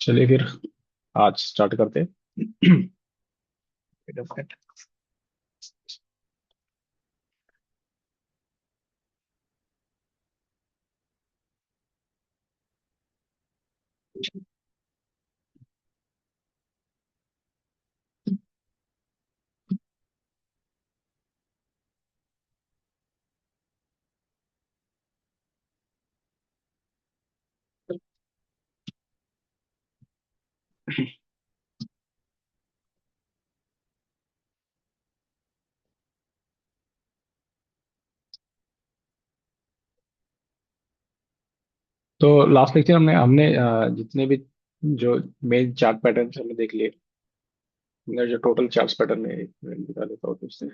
चलिए फिर आज स्टार्ट करते हैं। तो लास्ट लेक्चर हमने हमने जितने भी जो मेन चार्ट पैटर्न हमने देख लिए। हमने जो टोटल चार्ट पैटर्न है एक मिनट दिखा देता हूँ तुझसे।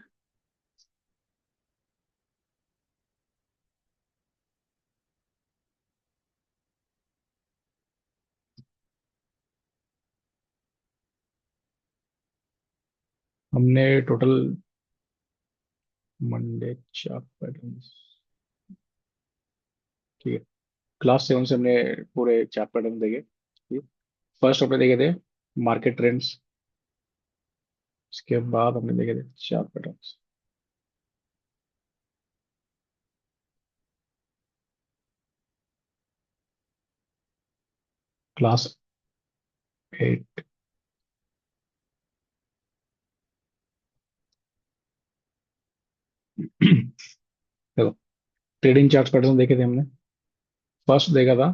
हमने टोटल मंडे चार्ट पैटर्न, ठीक है। क्लास 7 से हमने पूरे चार्ट पैटर्न देखे, ठीक है। फर्स्ट हमने देखे थे मार्केट ट्रेंड्स। उसके बाद हमने देखे थे चार्ट पैटर्न्स। क्लास 8। देखो, ट्रेडिंग चार्ट पैटर्न देखे थे हमने। फर्स्ट देखा था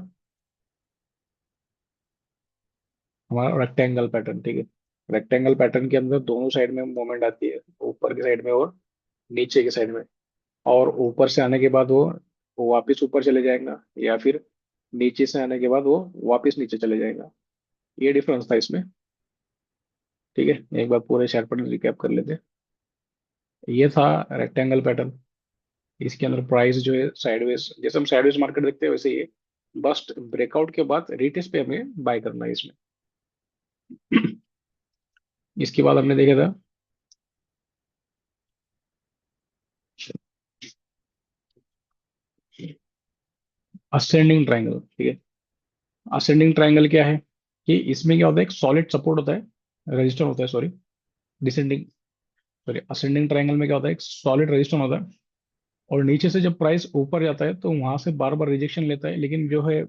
हमारा रेक्टेंगल पैटर्न, ठीक है। रेक्टेंगल पैटर्न के अंदर दोनों साइड में मूवमेंट आती है, ऊपर की साइड में और नीचे की साइड में। और ऊपर से आने के बाद वो वापस ऊपर चले जाएगा, या फिर नीचे से आने के बाद वो वापस नीचे चले जाएगा। ये डिफरेंस था इसमें, ठीक है। एक बार पूरे चार्ट पैटर्न रिकैप कर लेते हैं। ये था रेक्टेंगल पैटर्न। इसके अंदर प्राइस जो है साइडवेज, जैसे हम साइडवेज मार्केट देखते हैं वैसे ही है। बस्ट ब्रेकआउट के बाद रिटेस्ट पे हमें बाय करना है इसमें। इसके बाद हमने देखा था असेंडिंग ट्रायंगल, ठीक है। असेंडिंग ट्रायंगल क्या है कि इसमें क्या होता है, एक सॉलिड सपोर्ट होता है, रेजिस्टर होता है, sorry. Descending, sorry, ascending triangle में क्या होता है, एक सॉलिड रेजिस्टर होता है। और नीचे से जब प्राइस ऊपर जाता है तो वहां से बार बार रिजेक्शन लेता है, लेकिन जो है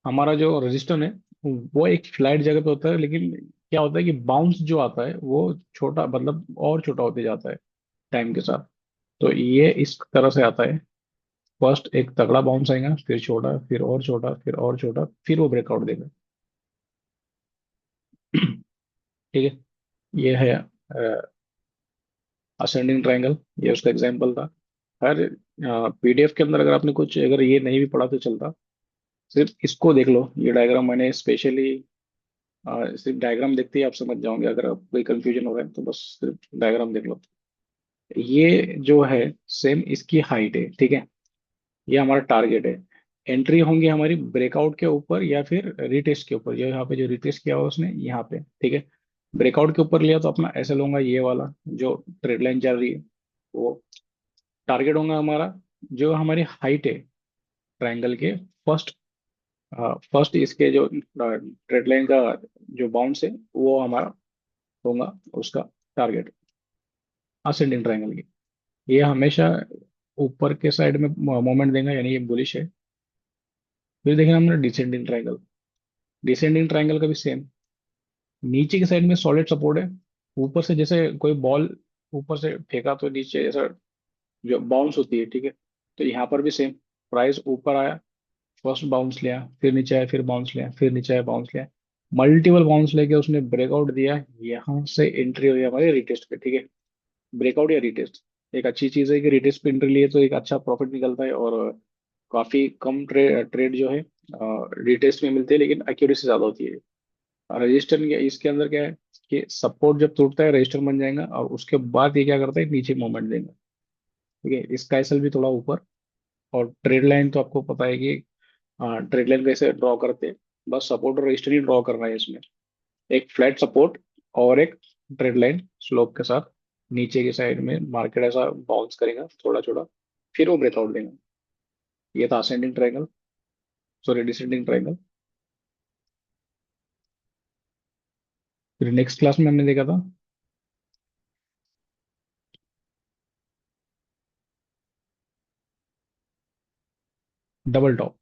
हमारा जो रेजिस्टर है वो एक फ्लैट जगह पे होता है। लेकिन क्या होता है कि बाउंस जो आता है वो छोटा, मतलब और छोटा होते जाता है टाइम के साथ। तो ये इस तरह से आता है। फर्स्ट एक तगड़ा बाउंस आएगा, फिर छोटा, फिर और छोटा, फिर और छोटा, फिर वो ब्रेकआउट देगा। ठीक है। ये है असेंडिंग ट्रायंगल। ये उसका एग्जांपल था। हर पीडीएफ के अंदर अगर आपने कुछ, अगर ये नहीं भी पढ़ा तो चलता, सिर्फ इसको देख लो। ये डायग्राम मैंने स्पेशली, सिर्फ डायग्राम देखते ही आप समझ जाओगे। अगर आप कोई कंफ्यूजन हो रहा है तो बस सिर्फ डायग्राम देख लो। ये जो है सेम इसकी हाइट है, ठीक है। ये हमारा टारगेट है। एंट्री होंगी हमारी ब्रेकआउट के ऊपर या फिर रिटेस्ट के ऊपर। जो यहाँ पे जो रिटेस्ट किया हुआ उसने यहाँ पे, ठीक है। ब्रेकआउट के ऊपर लिया तो अपना ऐसे लूंगा, ये वाला जो ट्रेड लाइन चल रही है वो टारगेट होगा हमारा। जो हमारी हाइट है ट्रायंगल के फर्स्ट, फर्स्ट इसके जो ट्रेड लाइन का जो बाउंस है वो हमारा होगा उसका टारगेट, असेंडिंग ट्रायंगल की। ये हमेशा ऊपर के साइड में मोमेंट देगा, यानी ये बुलिश है। फिर देखें हमने डिसेंडिंग ट्रायंगल। डिसेंडिंग ट्रायंगल का भी सेम, नीचे की साइड में सॉलिड सपोर्ट है। ऊपर से जैसे कोई बॉल ऊपर से फेंका तो नीचे ऐसा जो बाउंस होती है, ठीक है। तो यहाँ पर भी सेम, प्राइस ऊपर आया, फर्स्ट बाउंस लिया, फिर नीचे आया, फिर बाउंस लिया, फिर नीचे आया, बाउंस लिया। मल्टीपल बाउंस लेके उसने ब्रेकआउट दिया, यहाँ से एंट्री हुई हमारे रिटेस्ट पे, ठीक है। ब्रेकआउट या रिटेस्ट एक अच्छी चीज है कि रिटेस्ट पे एंट्री लिए तो एक अच्छा प्रॉफिट निकलता है। और काफी कम ट्रेड जो है रिटेस्ट में मिलते हैं, लेकिन एक्यूरेसी ज्यादा होती है। रजिस्टर इसके अंदर क्या है कि सपोर्ट जब टूटता है रजिस्टर बन जाएगा, और उसके बाद ये क्या करता है, नीचे मूवमेंट देगा, ठीक है। इसका एसएल भी थोड़ा ऊपर। और ट्रेड लाइन तो आपको पता है कि ट्रेड लाइन कैसे ड्रॉ करते हैं। बस सपोर्ट और रजिस्टर ही ड्रॉ करना है इसमें। एक फ्लैट सपोर्ट और एक ट्रेड लाइन स्लोप के साथ नीचे की साइड में मार्केट ऐसा बाउंस करेगा थोड़ा छोटा, फिर वो ब्रेकआउट देगा। ये था ascending triangle, sorry descending triangle. फिर नेक्स्ट क्लास में हमने देखा था डबल टॉप।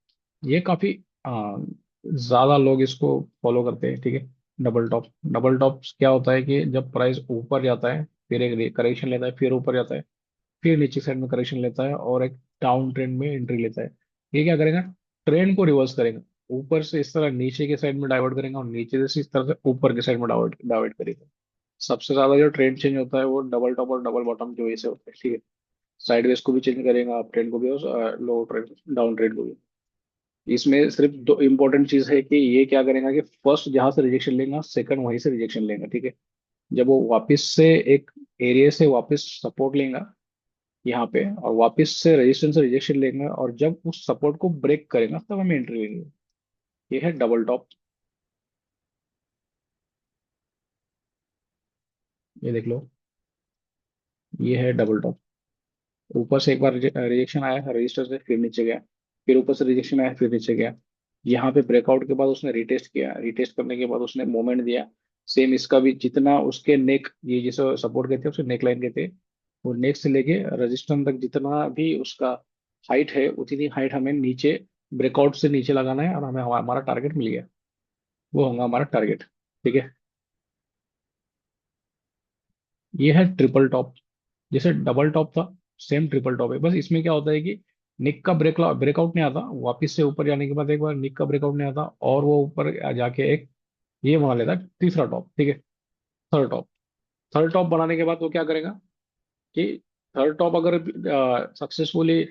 ये काफी ज्यादा लोग इसको फॉलो करते हैं, ठीक है। डबल टॉप, डबल टॉप क्या होता है कि जब प्राइस ऊपर जाता है, फिर एक करेक्शन लेता है, फिर ऊपर जाता है, फिर नीचे साइड में करेक्शन लेता है, और एक डाउन ट्रेंड में एंट्री लेता है। ये क्या करेगा, ट्रेंड को रिवर्स करेगा। ऊपर से इस तरह नीचे के साइड में डाइवर्ट करेगा, और नीचे से इस तरह से ऊपर के साइड में डाइवर्ट डाइवर्ट करेगा। सबसे ज्यादा जो ट्रेंड चेंज होता है वो डबल टॉप और डबल बॉटम की वजह से होता है, ठीक है। साइडवेज को भी चेंज करेगा, अप ट्रेंड को भी, और लो ट्रेंड डाउन ट्रेंड को भी। इसमें सिर्फ दो इंपॉर्टेंट चीज है कि ये क्या करेगा कि फर्स्ट जहां से रिजेक्शन लेगा, सेकंड वहीं से रिजेक्शन लेगा, ठीक है। जब वो वापस से एक एरिया से वापस सपोर्ट लेगा यहाँ पे, और वापस से रेजिस्टेंस से रिजेक्शन लेंगे, और जब उस सपोर्ट को ब्रेक करेगा तब हमें एंट्री लेंगे। ये है डबल टॉप। ये देख लो, ये है डबल टॉप। ऊपर से एक बार रिजेक्शन आया रजिस्टर से, फिर नीचे गया, फिर ऊपर से रिजेक्शन आया, फिर नीचे गया। यहाँ पे ब्रेकआउट के बाद उसने रिटेस्ट किया, रिटेस्ट करने के बाद उसने मोमेंट दिया। सेम इसका भी, जितना उसके नेक, ये जिसे सपोर्ट कहते हैं उसे नेक लाइन कहते हैं, वो नेक से लेके रजिस्टेंस तक जितना भी उसका हाइट है, उतनी हाइट हमें नीचे, ब्रेकआउट से नीचे लगाना है, और हमें हमारा टारगेट मिल गया। वो होगा हमारा टारगेट, ठीक है। ये है ट्रिपल टॉप। जैसे डबल टॉप था, सेम ट्रिपल टॉप है, बस इसमें क्या होता है कि निक का ब्रेकआउट नहीं आता, वापस से ऊपर जाने के बाद एक बार निक का ब्रेकआउट नहीं आता, और वो ऊपर जाके एक ये बना लेता है तीसरा टॉप, ठीक है। Third top. थर्ड टॉप बनाने के बाद वो क्या करेगा कि थर्ड टॉप अगर सक्सेसफुली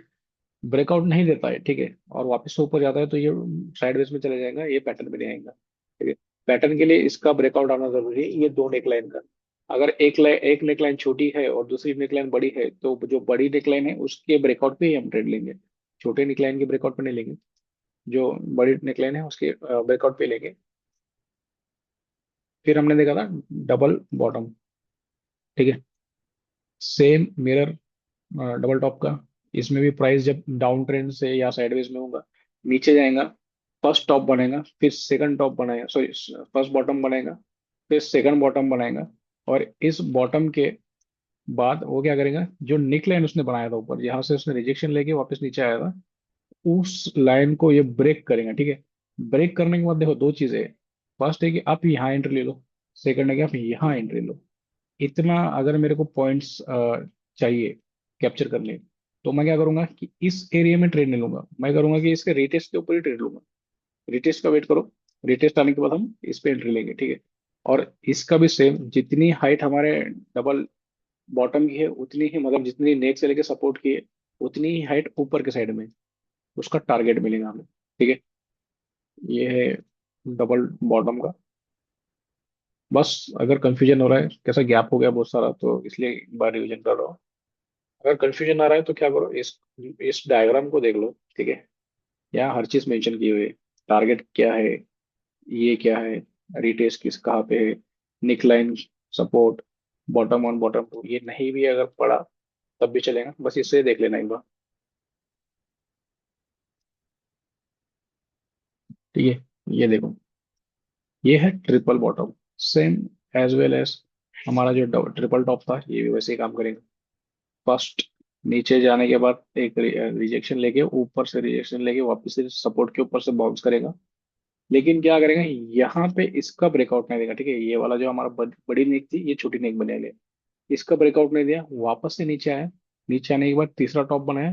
ब्रेकआउट नहीं देता है, ठीक है, और वापस से ऊपर जाता है, तो ये साइडवेज में चले जाएगा, ये पैटर्न में नहीं आएगा, ठीक है। पैटर्न के लिए इसका ब्रेकआउट आना जरूरी है, ये दो नेकलाइन का। अगर एक नेकलाइन छोटी है और दूसरी नेकलाइन बड़ी है, तो जो बड़ी नेकलाइन है उसके ब्रेकआउट पे ही हम ट्रेड लेंगे। छोटे नेकलाइन के ब्रेकआउट पे नहीं लेंगे, जो बड़ी नेकलाइन है उसके ब्रेकआउट पे लेंगे। फिर हमने देखा था डबल बॉटम, ठीक है। सेम मिरर डबल टॉप का। इसमें भी प्राइस जब डाउन ट्रेंड से या साइडवेज में होगा, नीचे जाएगा, फर्स्ट टॉप बनेगा, फिर सेकंड टॉप बनाएगा, सॉरी, फर्स्ट बॉटम बनाएगा, फिर सेकंड बॉटम बनाएगा, और इस बॉटम के बाद वो क्या करेगा, जो निक लाइन उसने बनाया था ऊपर, जहां से उसने रिजेक्शन लेके वापस नीचे आया था, उस लाइन को ये ब्रेक करेगा, ठीक है। ब्रेक करने के बाद देखो दो चीजें हैं। फर्स्ट है कि आप यहाँ एंट्री ले लो, सेकंड है कि आप यहाँ एंट्री लो। इतना अगर मेरे को पॉइंट्स चाहिए कैप्चर करने, तो मैं क्या करूंगा कि इस एरिया में ट्रेड नहीं लूंगा, मैं करूंगा कि इसके रिटेस्ट के ऊपर ही ट्रेड लूंगा। रिटेस्ट का वेट करो, रिटेस्ट आने के बाद हम इस पे एंट्री लेंगे, ठीक है। और इसका भी सेम, जितनी हाइट हमारे डबल बॉटम की है, उतनी ही, मतलब जितनी नेक से लेके सपोर्ट की है, उतनी ही हाइट ऊपर के साइड में, उसका टारगेट मिलेगा हमें, ठीक है। ये है डबल बॉटम का। बस अगर कंफ्यूजन हो रहा है, कैसा गैप हो गया बहुत सारा, तो इसलिए एक बार रिवीजन कर रहा हूँ। अगर कंफ्यूजन आ रहा है तो क्या करो, इस डायग्राम को देख लो, ठीक है। यहाँ हर चीज मेंशन की हुई है। टारगेट क्या है, ये क्या है, रिटेस्ट किस कहाँ पे है, neckline, support, bottom one bottom two, ये नहीं भी अगर पड़ा तब भी चलेगा, बस इससे देख लेना एक बार, ठीक है। ये देखो, ये है triple bottom, same as well as हमारा जो ट्रिपल टॉप था, ये भी वैसे ही काम करेगा। फर्स्ट नीचे जाने के बाद एक रिजेक्शन लेके, ऊपर से रिजेक्शन लेके वापस से सपोर्ट के ऊपर से बाउंस करेगा। लेकिन क्या करेगा, यहाँ पे इसका ब्रेकआउट नहीं देगा, ठीक है। ये वाला जो हमारा बड़ी नेक थी, ये छोटी नेक बनेगा, इसका ब्रेकआउट नहीं दिया, वापस से नीचे आया, नीचे आने के बाद तीसरा टॉप बनाया,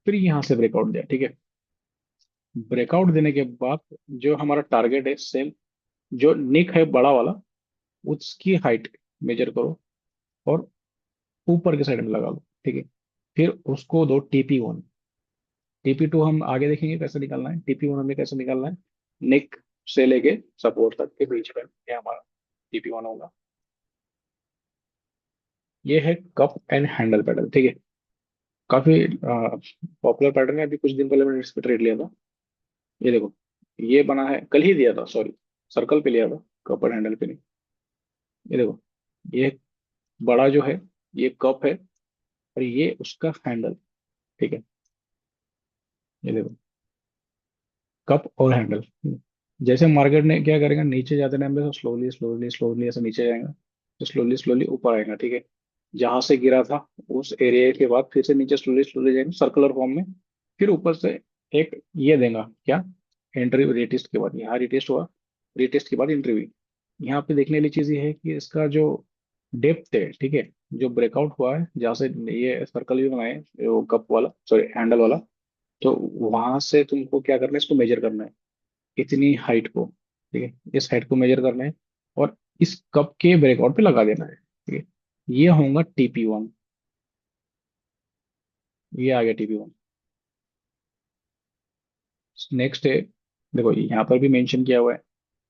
फिर यहाँ से ब्रेकआउट दिया, ठीक है। ब्रेकआउट देने के बाद जो हमारा टारगेट है, सेम जो निक है बड़ा वाला, उसकी हाइट मेजर करो, और ऊपर के साइड में लगा लो, ठीक है। फिर उसको दो TP1। TP2 हम आगे देखेंगे कैसे निकालना है, TP1 हमें कैसे निकालना है, नेक से लेके सपोर्ट तक के बीच में, ये हमारा TP1 होगा। ये है कप एंड हैंडल पैटर्न, ठीक है। काफी पॉपुलर पैटर्न है, अभी कुछ दिन पहले मैंने इस पे ट्रेड लिया था। ये देखो, ये बना है, कल ही दिया था, सॉरी, सर्कल पे लिया था, कप और हैंडल पे नहीं। ये देखो, ये बड़ा जो है, ये कप है, और ये उसका हैंडल, ठीक है। ये देखो, कप और हैंडल जैसे मार्केट ने क्या करेगा, नीचे जाते टाइम पे स्लोली स्लोली स्लोली ऐसे नीचे जाएगा, तो स्लोली स्लोली ऊपर आएगा, ठीक है। जहां से गिरा था उस एरिया के बाद फिर से नीचे स्लोली स्लोली जाएगा सर्कुलर फॉर्म में। फिर ऊपर से एक ये देगा क्या, एंट्री रिटेस्ट के बाद, यहाँ रिटेस्ट हुआ, रिटेस्ट के बाद एंट्री हुई। यहाँ पे देखने वाली चीज ये है कि इसका जो डेप्थ है, ठीक है, जो ब्रेकआउट हुआ है जहाँ से ये सर्कल भी बनाए, वो कप वाला सॉरी हैंडल वाला, तो वहां से तुमको क्या करना है, इसको मेजर करना है, इतनी हाइट को, ठीक है, इस हाइट को मेजर करना है, और इस कप के ब्रेकआउट पे लगा देना है, ठीक है। ये होगा TP1। ये आ गया TP1। नेक्स्ट है, देखो यहाँ पर भी मेंशन किया हुआ है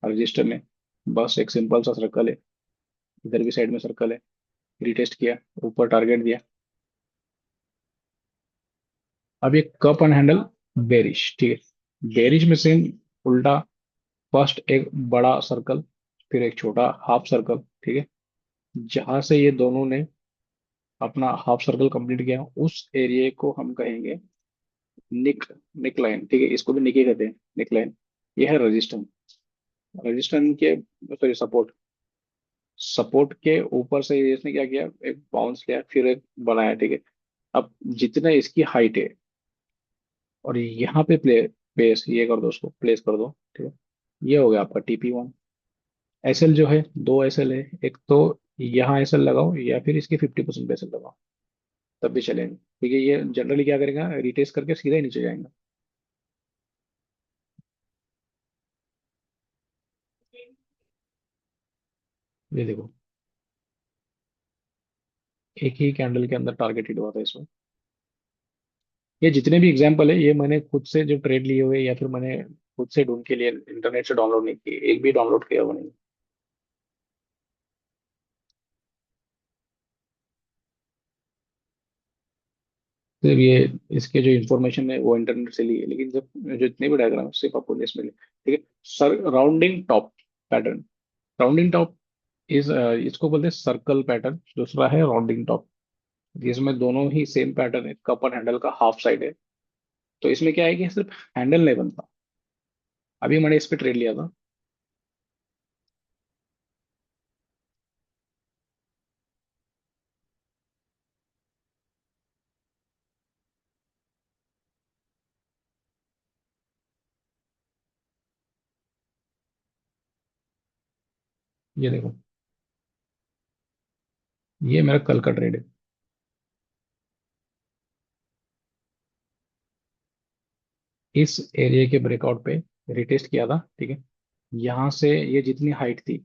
रजिस्टर में, बस एक सिंपल सा सर्कल है, इधर भी साइड में सर्कल है, रिटेस्ट किया, ऊपर टारगेट दिया। अब ये कप एंड हैंडल बेरिश, ठीक है, बेरिश में सेम उल्टा, फर्स्ट एक बड़ा सर्कल, फिर एक छोटा हाफ सर्कल, ठीक है। जहां से ये दोनों ने अपना हाफ सर्कल कंप्लीट किया, उस एरिया को हम कहेंगे निक, निक लाइन, ठीक है, इसको भी निक ही कहते हैं, निक लाइन। ये है रजिस्टेंस, रजिस्टेंस के सॉरी सपोर्ट, सपोर्ट के ऊपर से इसने क्या किया, एक बाउंस लिया, फिर एक बनाया, ठीक है। अब जितना इसकी हाइट है, और यहाँ पे प्लेस ये कर दो, उसको प्लेस कर दो, ठीक है। ये हो गया आपका TP1। SL जो है, दो SL है, एक तो यहाँ SL लगाओ या फिर इसके 50% पे SL लगाओ, तब भी चलेंगे, ठीक है। ये जनरली क्या करेगा, रिटेस्ट करके सीधा ही नीचे जाएगा। ये देखो, एक ही कैंडल के अंदर टारगेट हिट हुआ था इसमें। ये जितने भी एग्जांपल है, ये मैंने खुद से जो ट्रेड लिए हुए, या फिर मैंने खुद से ढूंढ के लिए, इंटरनेट से डाउनलोड नहीं किए, एक भी डाउनलोड किया हुआ नहीं। सिर्फ ये इसके जो इन्फॉर्मेशन है वो इंटरनेट से ली है, लेकिन जब जो इतने भी डायग्राम है सिर्फ आपको इसमें मिले, ठीक है। Sir rounding top pattern, rounding top इस इसको बोलते हैं सर्कल पैटर्न, दूसरा है राउंडिंग टॉप। इसमें दोनों ही सेम पैटर्न है, कप और हैंडल का हाफ साइड है। तो इसमें क्या है कि सिर्फ हैंडल नहीं बनता। अभी मैंने इस पे ट्रेड लिया था। ये देखो, ये मेरा कल का ट्रेड है। इस एरिया के ब्रेकआउट पे रिटेस्ट किया था, ठीक है। यहाँ से ये जितनी हाइट थी,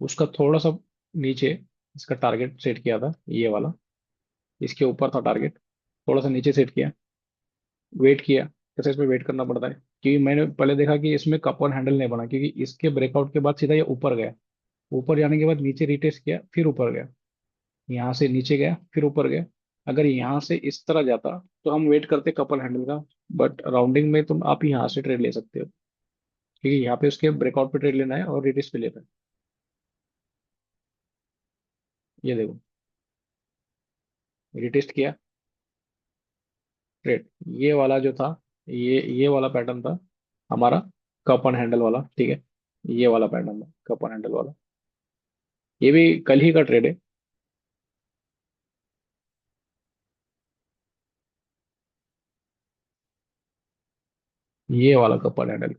उसका थोड़ा सा नीचे इसका टारगेट सेट किया था, ये वाला, इसके ऊपर था टारगेट, थोड़ा सा नीचे सेट किया, वेट किया। कैसे इसमें वेट करना पड़ता है, क्योंकि मैंने पहले देखा कि इसमें कप और हैंडल नहीं बना, क्योंकि इसके ब्रेकआउट के बाद सीधा ये ऊपर गया, ऊपर जाने के बाद नीचे रिटेस्ट किया, फिर ऊपर गया, यहाँ से नीचे गया, फिर ऊपर गया। अगर यहाँ से इस तरह जाता तो हम वेट करते कपल हैंडल का। बट राउंडिंग में तुम आप यहाँ से ट्रेड ले सकते हो, क्योंकि यहाँ पे उसके ब्रेकआउट पे ट्रेड लेना है और रिटेस्ट पे लेना है। ये देखो, रिटेस्ट किया, ट्रेड, ये वाला जो था, ये वाला पैटर्न था हमारा, कप एंड हैंडल वाला, ठीक है। ये वाला पैटर्न था कप एंड हैंडल वाला, ये भी कल ही का ट्रेड है। ये वाला cup and handle,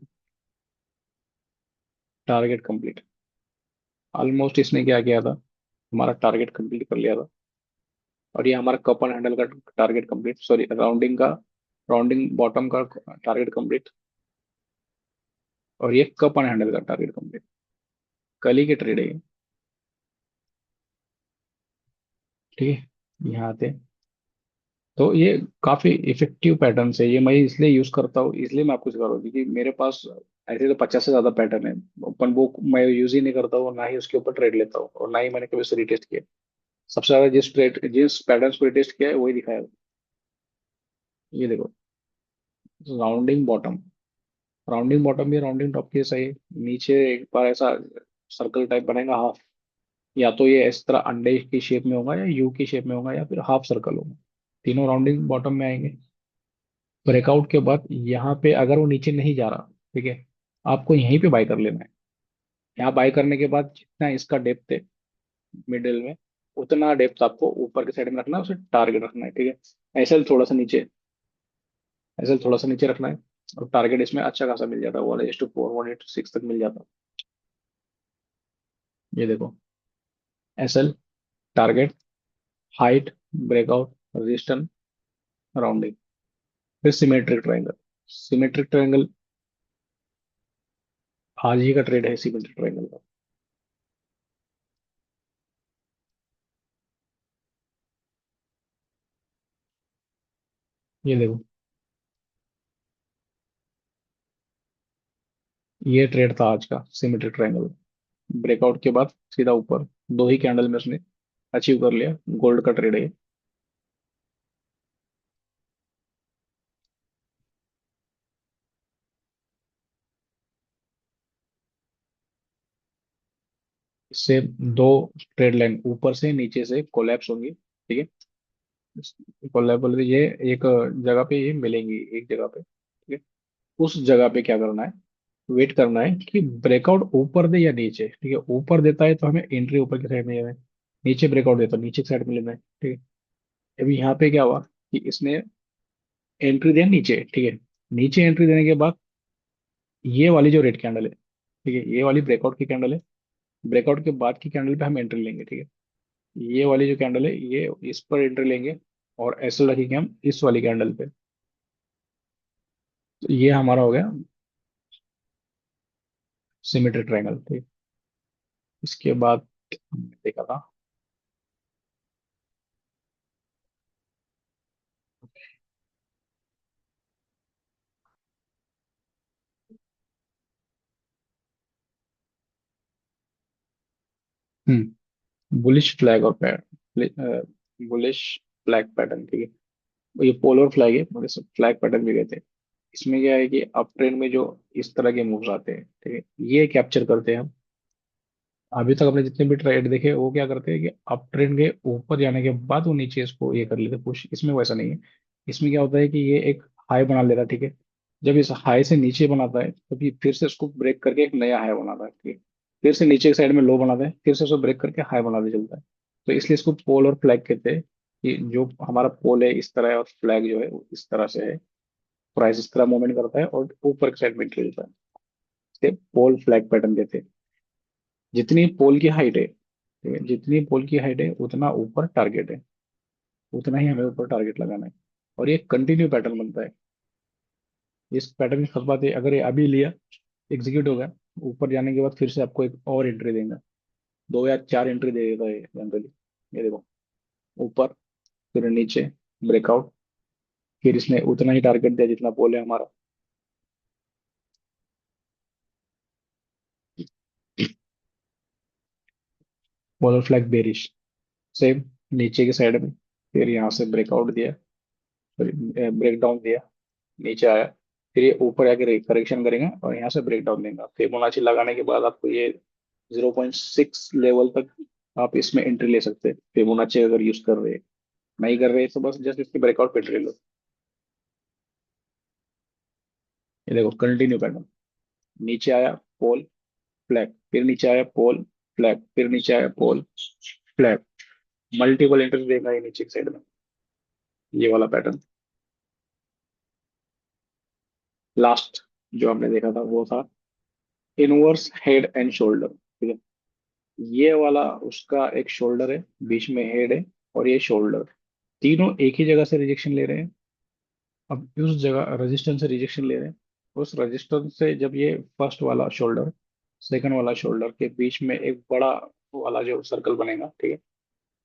target complete, almost इसने क्या किया था, हमारा टारगेट कंप्लीट कर लिया था। और ये हमारा कप एंड हैंडल का टारगेट कंप्लीट, सॉरी राउंडिंग का, राउंडिंग बॉटम का टारगेट कंप्लीट, और ये कप एंड हैंडल का टारगेट कंप्लीट। कल ही के ट्रेड है ये, ठीक है। यहाँ आते हैं, तो ये काफी इफेक्टिव पैटर्न है, ये मैं इसलिए यूज करता हूँ, इसलिए मैं आपको सिखा रहा हूँ, क्योंकि मेरे पास ऐसे तो 50 से ज्यादा पैटर्न है, अपन वो मैं यूज ही नहीं करता हूँ, ना ही उसके ऊपर ट्रेड लेता हूँ, और ना ही मैंने कभी उसे रिटेस्ट किया। सबसे ज्यादा जिस पैटर्न को रिटेस्ट किया है वही दिखाया है। ये देखो, राउंडिंग बॉटम, राउंडिंग बॉटम भी राउंडिंग टॉप के सही, नीचे एक बार ऐसा सर्कल टाइप बनेगा हाफ, या तो ये इस तरह अंडे की शेप में होगा, या यू की शेप में होगा, या फिर हाफ सर्कल होगा, तीनों राउंडिंग बॉटम में आएंगे। ब्रेकआउट के बाद यहाँ पे अगर वो नीचे नहीं जा रहा, ठीक है, आपको यहीं पे बाय कर लेना है। यहाँ बाय करने के बाद जितना इसका डेप्थ है मिडिल में, उतना डेप्थ आपको ऊपर के साइड में रखना है, उसे टारगेट रखना है, ठीक है। ऐसे थोड़ा सा नीचे रखना है। और टारगेट इसमें अच्छा खासा मिल जाता है, 1:4 1:6 तक मिल जाता है। ये देखो, SL, target, height, breakout, resistance, rounding, फिर सिमेट्रिक ट्रायंगल। सिमेट्रिक ट्रायंगल आज ही का ट्रेड है सिमेट्रिक ट्रायंगल का। ये देखो, ये ट्रेड था आज का सिमेट्रिक ट्रायंगल। ब्रेकआउट के बाद सीधा ऊपर, दो ही कैंडल में उसने अचीव कर लिया। गोल्ड का ट्रेड है ये। इससे दो ट्रेड लाइन ऊपर से नीचे से कोलैप्स होंगी, ठीक है। कोलैप्स बोलते ये एक जगह पे ये मिलेंगी, एक जगह पे, ठीक है। उस जगह पे क्या करना है, वेट करना है कि ब्रेकआउट ऊपर दे या नीचे, ठीक है। ऊपर देता है तो हमें एंट्री ऊपर की साइड में लेना है। नीचे ब्रेकआउट देता है नीचे की साइड में लेना है, ठीक है। अभी यहाँ पे क्या हुआ कि इसने एंट्री दिया नीचे, ठीक है। नीचे एंट्री देने के बाद ये वाली जो रेड कैंडल है, ठीक है, ये वाली ब्रेकआउट की कैंडल है। ब्रेकआउट के बाद की कैंडल पे हम एंट्री लेंगे, ठीक है। ये वाली जो कैंडल है, ये इस पर एंट्री लेंगे। और ऐसे रखेंगे हम इस वाली कैंडल पे। तो ये हमारा हो गया सिमेट्रिक ट्रायंगल, ठीक। इसके बाद हमने देखा था बुलिश फ्लैग और बुलिश फ्लैग पैटर्न, ठीक है। ये पोलर फ्लैग है, मतलब फ्लैग पैटर्न भी कहते हैं। इसमें क्या है कि अप ट्रेंड में जो इस तरह के मूव्स आते हैं, ठीक है, ये कैप्चर करते हैं हम। अभी तक हमने जितने भी ट्रेड देखे वो क्या करते हैं कि अप ट्रेंड के ऊपर जाने के बाद वो नीचे इसको ये कर लेते हैं पुश। इसमें वैसा नहीं है। इसमें क्या होता है कि ये एक हाई बना लेता है, ठीक है। जब इस हाई से नीचे बनाता है तो फिर से इसको ब्रेक करके एक नया हाई बनाता है, ठीक है। फिर से नीचे की साइड में लो बनाता है, फिर से उसको ब्रेक करके हाई बनाते चलता है। तो इसलिए इसको पोल और फ्लैग कहते हैं कि जो हमारा पोल है इस तरह है और फ्लैग जो है वो इस तरह से है। प्राइस इस तरह मूवमेंट करता है और ऊपर की साइड में खेलता है। इसे पोल फ्लैग पैटर्न कहते हैं। जितनी पोल की हाइट है, ठीक है, जितनी पोल की हाइट है उतना ऊपर टारगेट है, उतना ही हमें ऊपर टारगेट लगाना है। और ये कंटिन्यू पैटर्न बनता है। इस पैटर्न की खास बात है, अगर ये अभी लिया, एग्जीक्यूट होगा, ऊपर जाने के बाद फिर से आपको एक और एंट्री देगा। दो या चार एंट्री दे देता है जनरली। ये देखो, ऊपर, फिर नीचे, ब्रेकआउट, फिर इसने उतना ही टारगेट दिया जितना पोल है हमारा। पोलर फ्लैग बेरिश, सेम, नीचे की साइड में, फिर यहाँ से ब्रेकआउट दिया, फिर ब्रेक डाउन दिया, नीचे आया, फिर ये ऊपर आके करेक्शन करेगा और यहाँ से ब्रेक डाउन देगा। फिबोनाची लगाने के बाद आपको ये 0.6 लेवल तक आप इसमें एंट्री ले सकते हैं, फिबोनाची अगर यूज कर रहे हैं। नहीं कर रहे हैं तो बस जस्ट इसके ब्रेकआउट पे एंट्री लो। ये देखो कंटिन्यू पैटर्न, नीचे आया, पोल, फ्लैग, फिर नीचे आया, पोल, फ्लैग, फिर नीचे आया, पोल, फ्लैग। मल्टीपल एंट्री देगा ये नीचे की साइड में, ये वाला पैटर्न। लास्ट जो हमने देखा था वो था इनवर्स हेड एंड शोल्डर, ठीक है। ये वाला उसका एक शोल्डर है, बीच में हेड है, और ये शोल्डर, तीनों एक ही जगह से रिजेक्शन ले रहे हैं। अब उस जगह रेजिस्टेंस से रिजेक्शन ले रहे हैं। उस रेजिस्टेंस से जब ये फर्स्ट वाला शोल्डर सेकंड वाला शोल्डर के बीच में एक बड़ा वाला जो सर्कल बनेगा, ठीक है,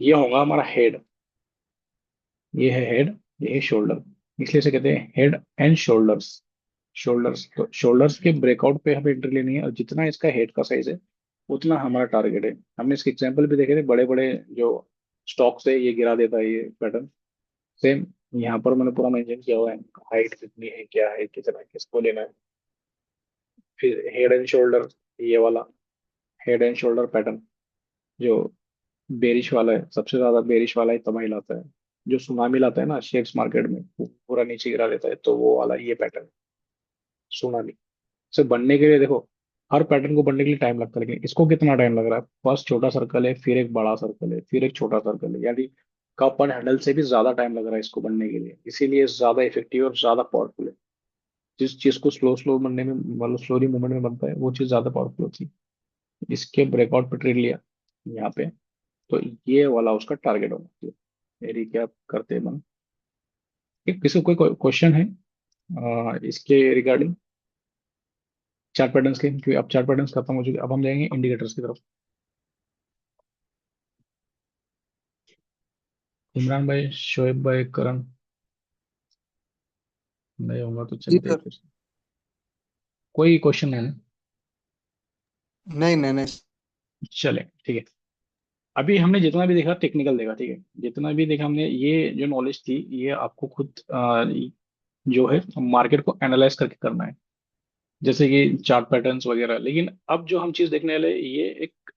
ये होगा हमारा हेड। ये है हेड, ये है शोल्डर। इसलिए से कहते हैं हेड एंड शोल्डर्स। शोल्डर्स, तो शोल्डर्स के ब्रेकआउट पे हमें एंट्री लेनी है, और जितना इसका हेड का साइज है उतना हमारा टारगेट है। हमने इसके एग्जांपल भी देखे थे, बड़े बड़े जो स्टॉक्स है ये गिरा देता है ये पैटर्न। सेम यहाँ पर मैंने पूरा मेंशन किया हुआ है, हाइट कितनी है, क्या है, कितना है, किसको लेना है। फिर हेड एंड शोल्डर, ये वाला हेड एंड शोल्डर पैटर्न जो बेरिश वाला है, सबसे ज्यादा बेरिश वाला ही तबाही लाता है। जो सुनामी लाता है ना शेयर्स मार्केट में, वो पूरा नीचे गिरा देता है, तो वो वाला ये पैटर्न सुनामी। सिर्फ बनने के लिए देखो, हर पैटर्न को बनने के लिए टाइम लगता है, लेकिन इसको कितना टाइम लग रहा है? फर्स्ट छोटा सर्कल है, फिर एक बड़ा सर्कल है, फिर एक छोटा सर्कल है, यानी कप और हैंडल से भी ज्यादा टाइम लग रहा है इसको बनने के लिए, इसीलिए ज्यादा इफेक्टिव और ज्यादा पावरफुल है। जिस चीज को स्लो स्लो बनने में, मतलब स्लोली मूवमेंट में बनता है, वो चीज ज्यादा पावरफुल होती है। इसके ब्रेकआउट पे ट्रेड लिया यहाँ पे, तो ये वाला उसका टारगेट होना चाहिए। मेरी क्या करते हैं मन। किसी को कोई क्वेश्चन है इसके रिगार्डिंग, चार पैटर्न्स के? क्योंकि अब चार पैटर्न्स खत्म हो चुके, अब हम जाएंगे इंडिकेटर्स की तरफ। इमरान भाई, शोएब भाई, करण, नहीं होगा तो जी चलते हैं सर। फिर। कोई क्वेश्चन है ना? नहीं नहीं नहीं। चले, ठीक है। अभी हमने जितना भी देखा टेक्निकल देखा, ठीक है, जितना भी देखा हमने, ये जो नॉलेज थी ये आपको खुद जो है मार्केट को एनालाइज करके करना है, जैसे कि चार्ट पैटर्न्स वगैरह। लेकिन अब जो हम चीज देखने वाले, ये एक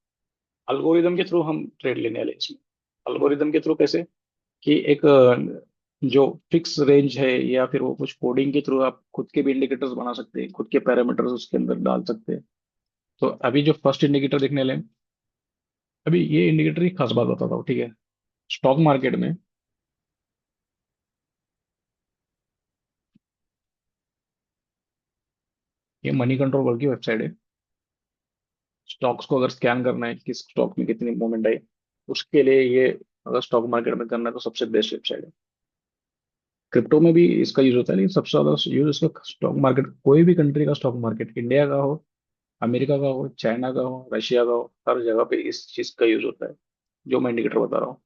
अल्गोरिदम के थ्रू हम ट्रेड लेने वाले हैं इसमें। अल्गोरिदम के थ्रू कैसे? कि एक जो फिक्स रेंज है, या फिर वो कुछ कोडिंग के थ्रू आप खुद के भी इंडिकेटर्स बना सकते हैं, खुद के पैरामीटर्स उसके अंदर डाल सकते हैं। तो अभी जो फर्स्ट इंडिकेटर देखने वाले हैं, अभी ये इंडिकेटर की खास बात बताता हूँ, ठीक है। स्टॉक मार्केट में ये मनी कंट्रोल वर्ल्ड की वेबसाइट है। स्टॉक्स को अगर स्कैन करना है, किस स्टॉक में कितनी मूवमेंट आई, उसके लिए ये, अगर स्टॉक मार्केट में करना है तो सबसे बेस्ट वेबसाइट है। क्रिप्टो में भी इसका यूज होता है, लेकिन सबसे ज्यादा यूज इसका स्टॉक मार्केट, कोई भी कंट्री का स्टॉक मार्केट, इंडिया का हो, अमेरिका का हो, चाइना का हो, रशिया का हो, हर जगह पे इस चीज का यूज होता है, जो मैं इंडिकेटर बता रहा हूँ।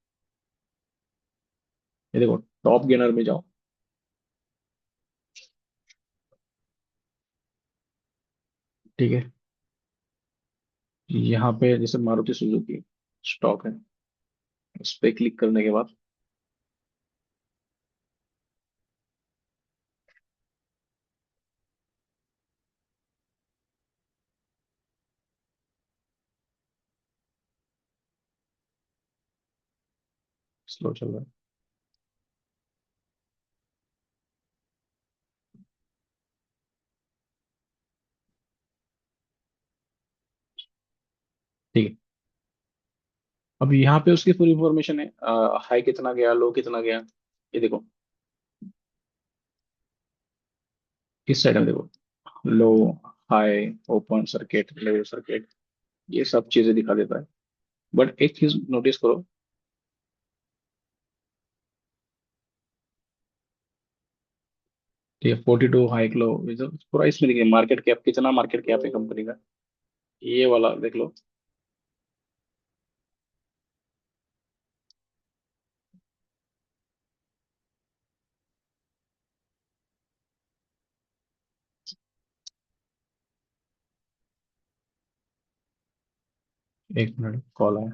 ये देखो, टॉप गेनर में जाओ, ठीक है। यहाँ पे जैसे मारुति सुजुकी स्टॉक है, उस पर क्लिक करने के बाद, स्लो चल रहा है, ठीक है। अब यहाँ पे उसकी पूरी इंफॉर्मेशन है, हाई कितना गया, लो कितना गया, ये देखो। इस साइड में देखो, लो, हाई, ओपन सर्किट, लो सर्किट, ये सब चीजें दिखा देता है। बट एक चीज नोटिस करो, ठीक है, 42 हाई लो, ये जो पूरा इसमें देखिए, मार्केट कैप कितना, मार्केट कैप है कंपनी का, ये वाला देख लो। एक मिनट, कॉल आया।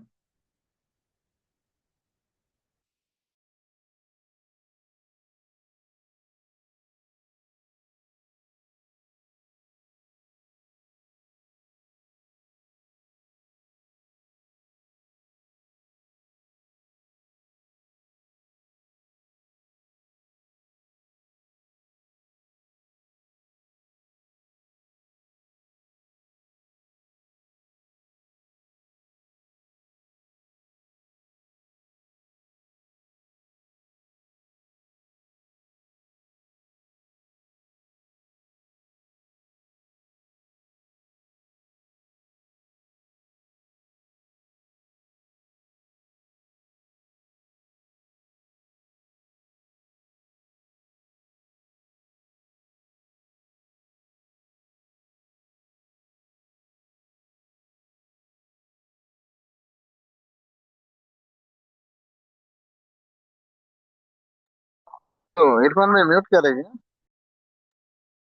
तो इरफान में म्यूट करेंगे।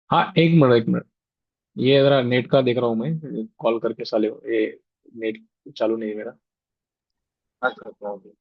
हाँ, एक मिनट, एक मिनट, ये जरा नेट का देख रहा हूँ मैं, कॉल करके साले, ये नेट चालू नहीं है मेरा। अच्छा अच्छा।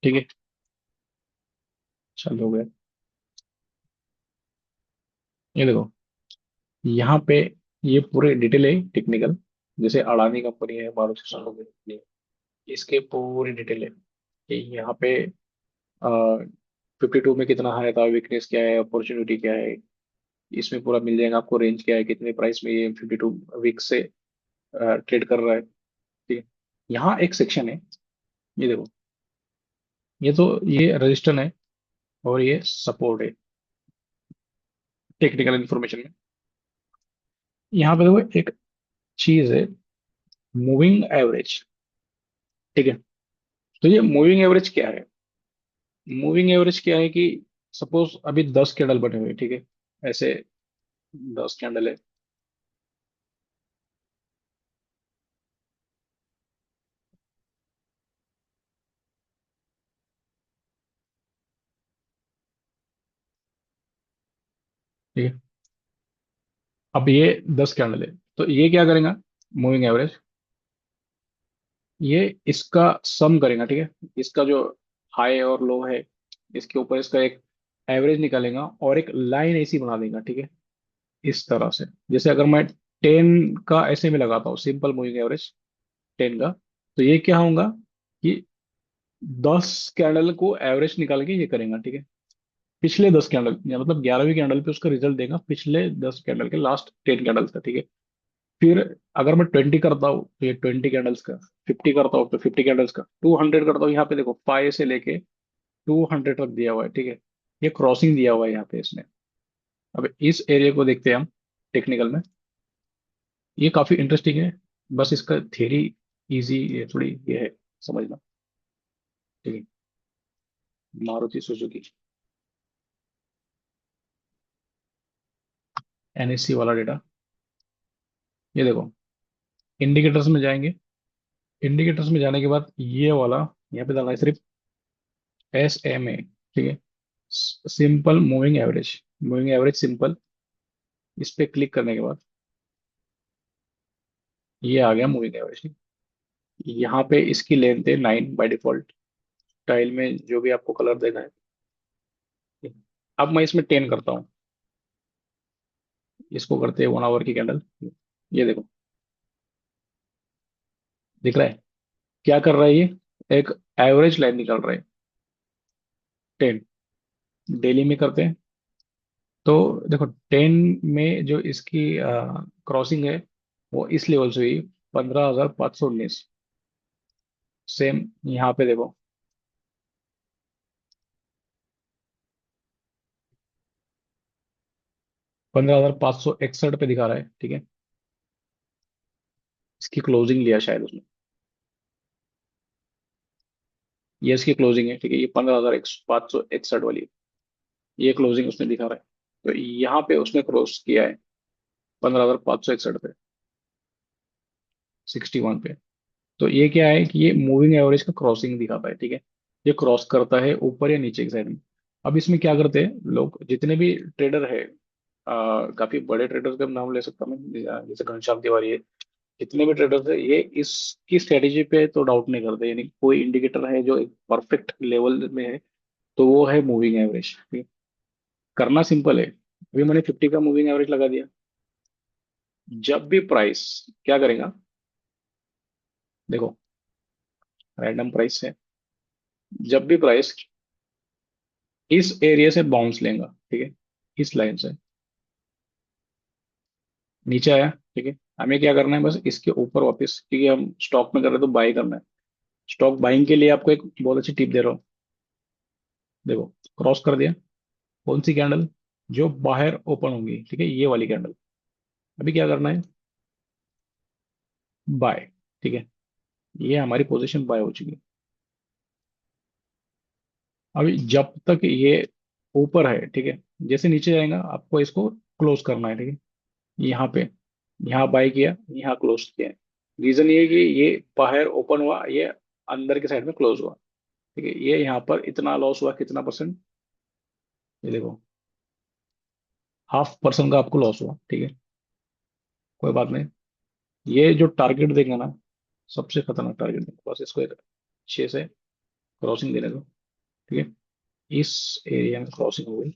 ठीक है, चलो हो गया। ये देखो, यहाँ पे ये पूरे डिटेल है टेक्निकल। जैसे अडानी कंपनी है, मारुति सुजुकी, इसके पूरी डिटेल है कि यहाँ पे 52 में कितना हाई था, वीकनेस क्या है, अपॉर्चुनिटी क्या है, इसमें पूरा मिल जाएगा आपको। रेंज क्या है, कितने प्राइस में ये 52 वीक से ट्रेड कर रहा है। ठीक है, यहाँ एक सेक्शन है, ये देखो, ये रजिस्टर है और ये सपोर्ट है टेक्निकल इंफॉर्मेशन में। यहाँ पे देखो एक चीज है, मूविंग एवरेज। ठीक है, तो ये मूविंग एवरेज क्या है? मूविंग एवरेज क्या है कि सपोज अभी 10 कैंडल बने हुए हैं, ठीक है, ऐसे 10 कैंडल है। ठीक है, अब ये 10 कैंडल है, तो ये क्या करेगा मूविंग एवरेज? ये इसका सम करेगा, ठीक है, इसका जो हाई और लो है, इसके ऊपर इसका एक एवरेज निकालेगा और एक लाइन ऐसी बना देगा। ठीक है, इस तरह से। जैसे अगर मैं 10 का ऐसे में लगाता हूँ सिंपल मूविंग एवरेज 10 का, तो ये क्या होगा कि 10 कैंडल को एवरेज निकाल के ये करेगा। ठीक है, पिछले 10 कैंडल या मतलब 11वीं कैंडल पे उसका रिजल्ट देगा, पिछले 10 कैंडल के लास्ट 10 कैंडल का। ठीक है, फिर अगर मैं 20 करता हूँ तो ये 20 कैंडल्स का, 50 करता हूँ तो 50 कैंडल्स का, 200 करता हूँ, यहाँ पे देखो 5 से लेके 200 तक दिया हुआ है। ठीक है, ये क्रॉसिंग दिया हुआ है यहाँ पे इसने। अब इस एरिया को देखते हैं हम टेक्निकल में। ये काफी इंटरेस्टिंग है, बस इसका थ्योरी इजी है थोड़ी, ये है समझना। ठीक है, मारुति सुजुकी एनएससी वाला डेटा, ये देखो, इंडिकेटर्स में जाएंगे। इंडिकेटर्स में जाने के बाद ये वाला यहाँ पे डालना है सिर्फ SMA। ठीक है, simple moving average, moving average simple, इस पे क्लिक करने के बाद ये आ गया मूविंग एवरेज। यहाँ पे इसकी लेंथ है 9 बाय डिफॉल्ट, टाइल में जो भी आपको कलर देना है। अब मैं इसमें 10 करता हूँ, इसको करते हैं 1 आवर की कैंडल। ये देखो, दिख रहा है क्या कर रहा है ये? एक एवरेज लाइन निकाल रहा है 10। डेली में करते हैं तो देखो 10 में जो इसकी क्रॉसिंग है वो इस लेवल से हुई 15,519। सेम यहाँ पे देखो, 15,561 पे दिखा रहा है। ठीक है, इसकी क्लोजिंग लिया शायद उसने, ये इसकी क्लोजिंग है। ठीक है, ये 15,561 वाली, ये क्लोजिंग उसने दिखा रहा है। तो यहाँ पे उसने क्रॉस किया है 15,561 पे, 61 पे। तो ये क्या है कि ये मूविंग एवरेज का क्रॉसिंग दिखाता है। ठीक है, ये क्रॉस करता है ऊपर या नीचे की साइड में। अब इसमें क्या करते हैं लोग, जितने भी ट्रेडर है, काफी बड़े ट्रेडर्स का नाम ले सकता हूँ मैं, जैसे घनश्याम तिवारी है, जितने भी ट्रेडर्स है, ये इसकी स्ट्रेटेजी पे तो डाउट नहीं करते। यानी कोई इंडिकेटर है जो एक परफेक्ट लेवल में है, तो वो है मूविंग एवरेज। करना सिंपल है, अभी मैंने 50 का मूविंग एवरेज लगा दिया। जब भी प्राइस क्या करेगा, देखो, रैंडम प्राइस है, जब भी प्राइस इस एरिया से बाउंस लेगा, ठीक है, इस लाइन से नीचे आया, ठीक है, हमें क्या करना है, बस इसके ऊपर वापस, क्योंकि हम स्टॉक में कर रहे हैं तो बाई करना है। स्टॉक बाइंग के लिए आपको एक बहुत अच्छी टिप दे रहा हूँ। देखो, क्रॉस कर दिया, कौन सी कैंडल? जो बाहर ओपन होगी, ठीक है, ये वाली कैंडल। अभी क्या करना है, बाय। ठीक है, ये हमारी पोजीशन बाय हो चुकी है। अभी जब तक ये ऊपर है, ठीक है, जैसे नीचे जाएगा आपको इसको क्लोज करना है। ठीक है, यहाँ पे, यहाँ बाय किया, यहाँ क्लोज किया। रीजन ये है कि ये बाहर ओपन हुआ, ये अंदर के साइड में क्लोज हुआ। ठीक है, ये यहाँ पर इतना लॉस हुआ, कितना परसेंट? ये देखो, 0.5% का आपको लॉस हुआ। ठीक है, कोई बात नहीं। ये जो टारगेट देंगे ना, सबसे खतरनाक टारगेट देंगे, बस इसको एक अच्छे से क्रॉसिंग देने दो। ठीक है। इस एरिया में क्रॉसिंग हो गई।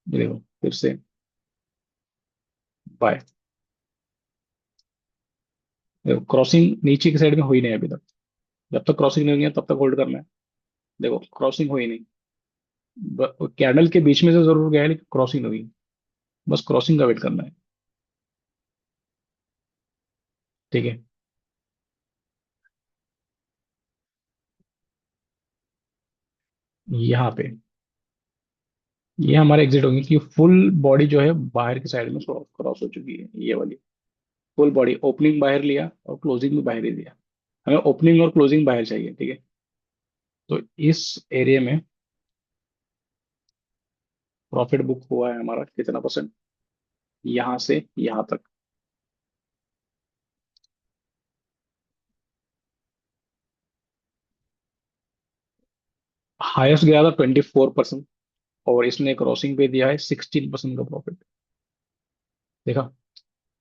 ये देखो फिर से बाय। देखो क्रॉसिंग नीचे की साइड में हुई नहीं अभी तक। जब तक क्रॉसिंग नहीं हुई है तब तक होल्ड करना है। देखो क्रॉसिंग हुई नहीं। कैंडल के बीच में से जरूर गया है लेकिन क्रॉसिंग हुई। बस क्रॉसिंग का वेट करना है। ठीक है। यहाँ पे ये हमारे एग्जिट होंगे कि फुल बॉडी जो है बाहर की साइड में क्रॉस हो चुकी है ये वाली। फुल बॉडी ओपनिंग बाहर लिया और क्लोजिंग भी बाहर ही दिया। हमें ओपनिंग और क्लोजिंग बाहर चाहिए। ठीक है। तो इस एरिया में प्रॉफिट बुक हुआ है हमारा कितना परसेंट, यहां से यहां तक। हाईएस्ट गया था 24%। और इसने क्रॉसिंग पे दिया है 16% का प्रॉफिट। देखा।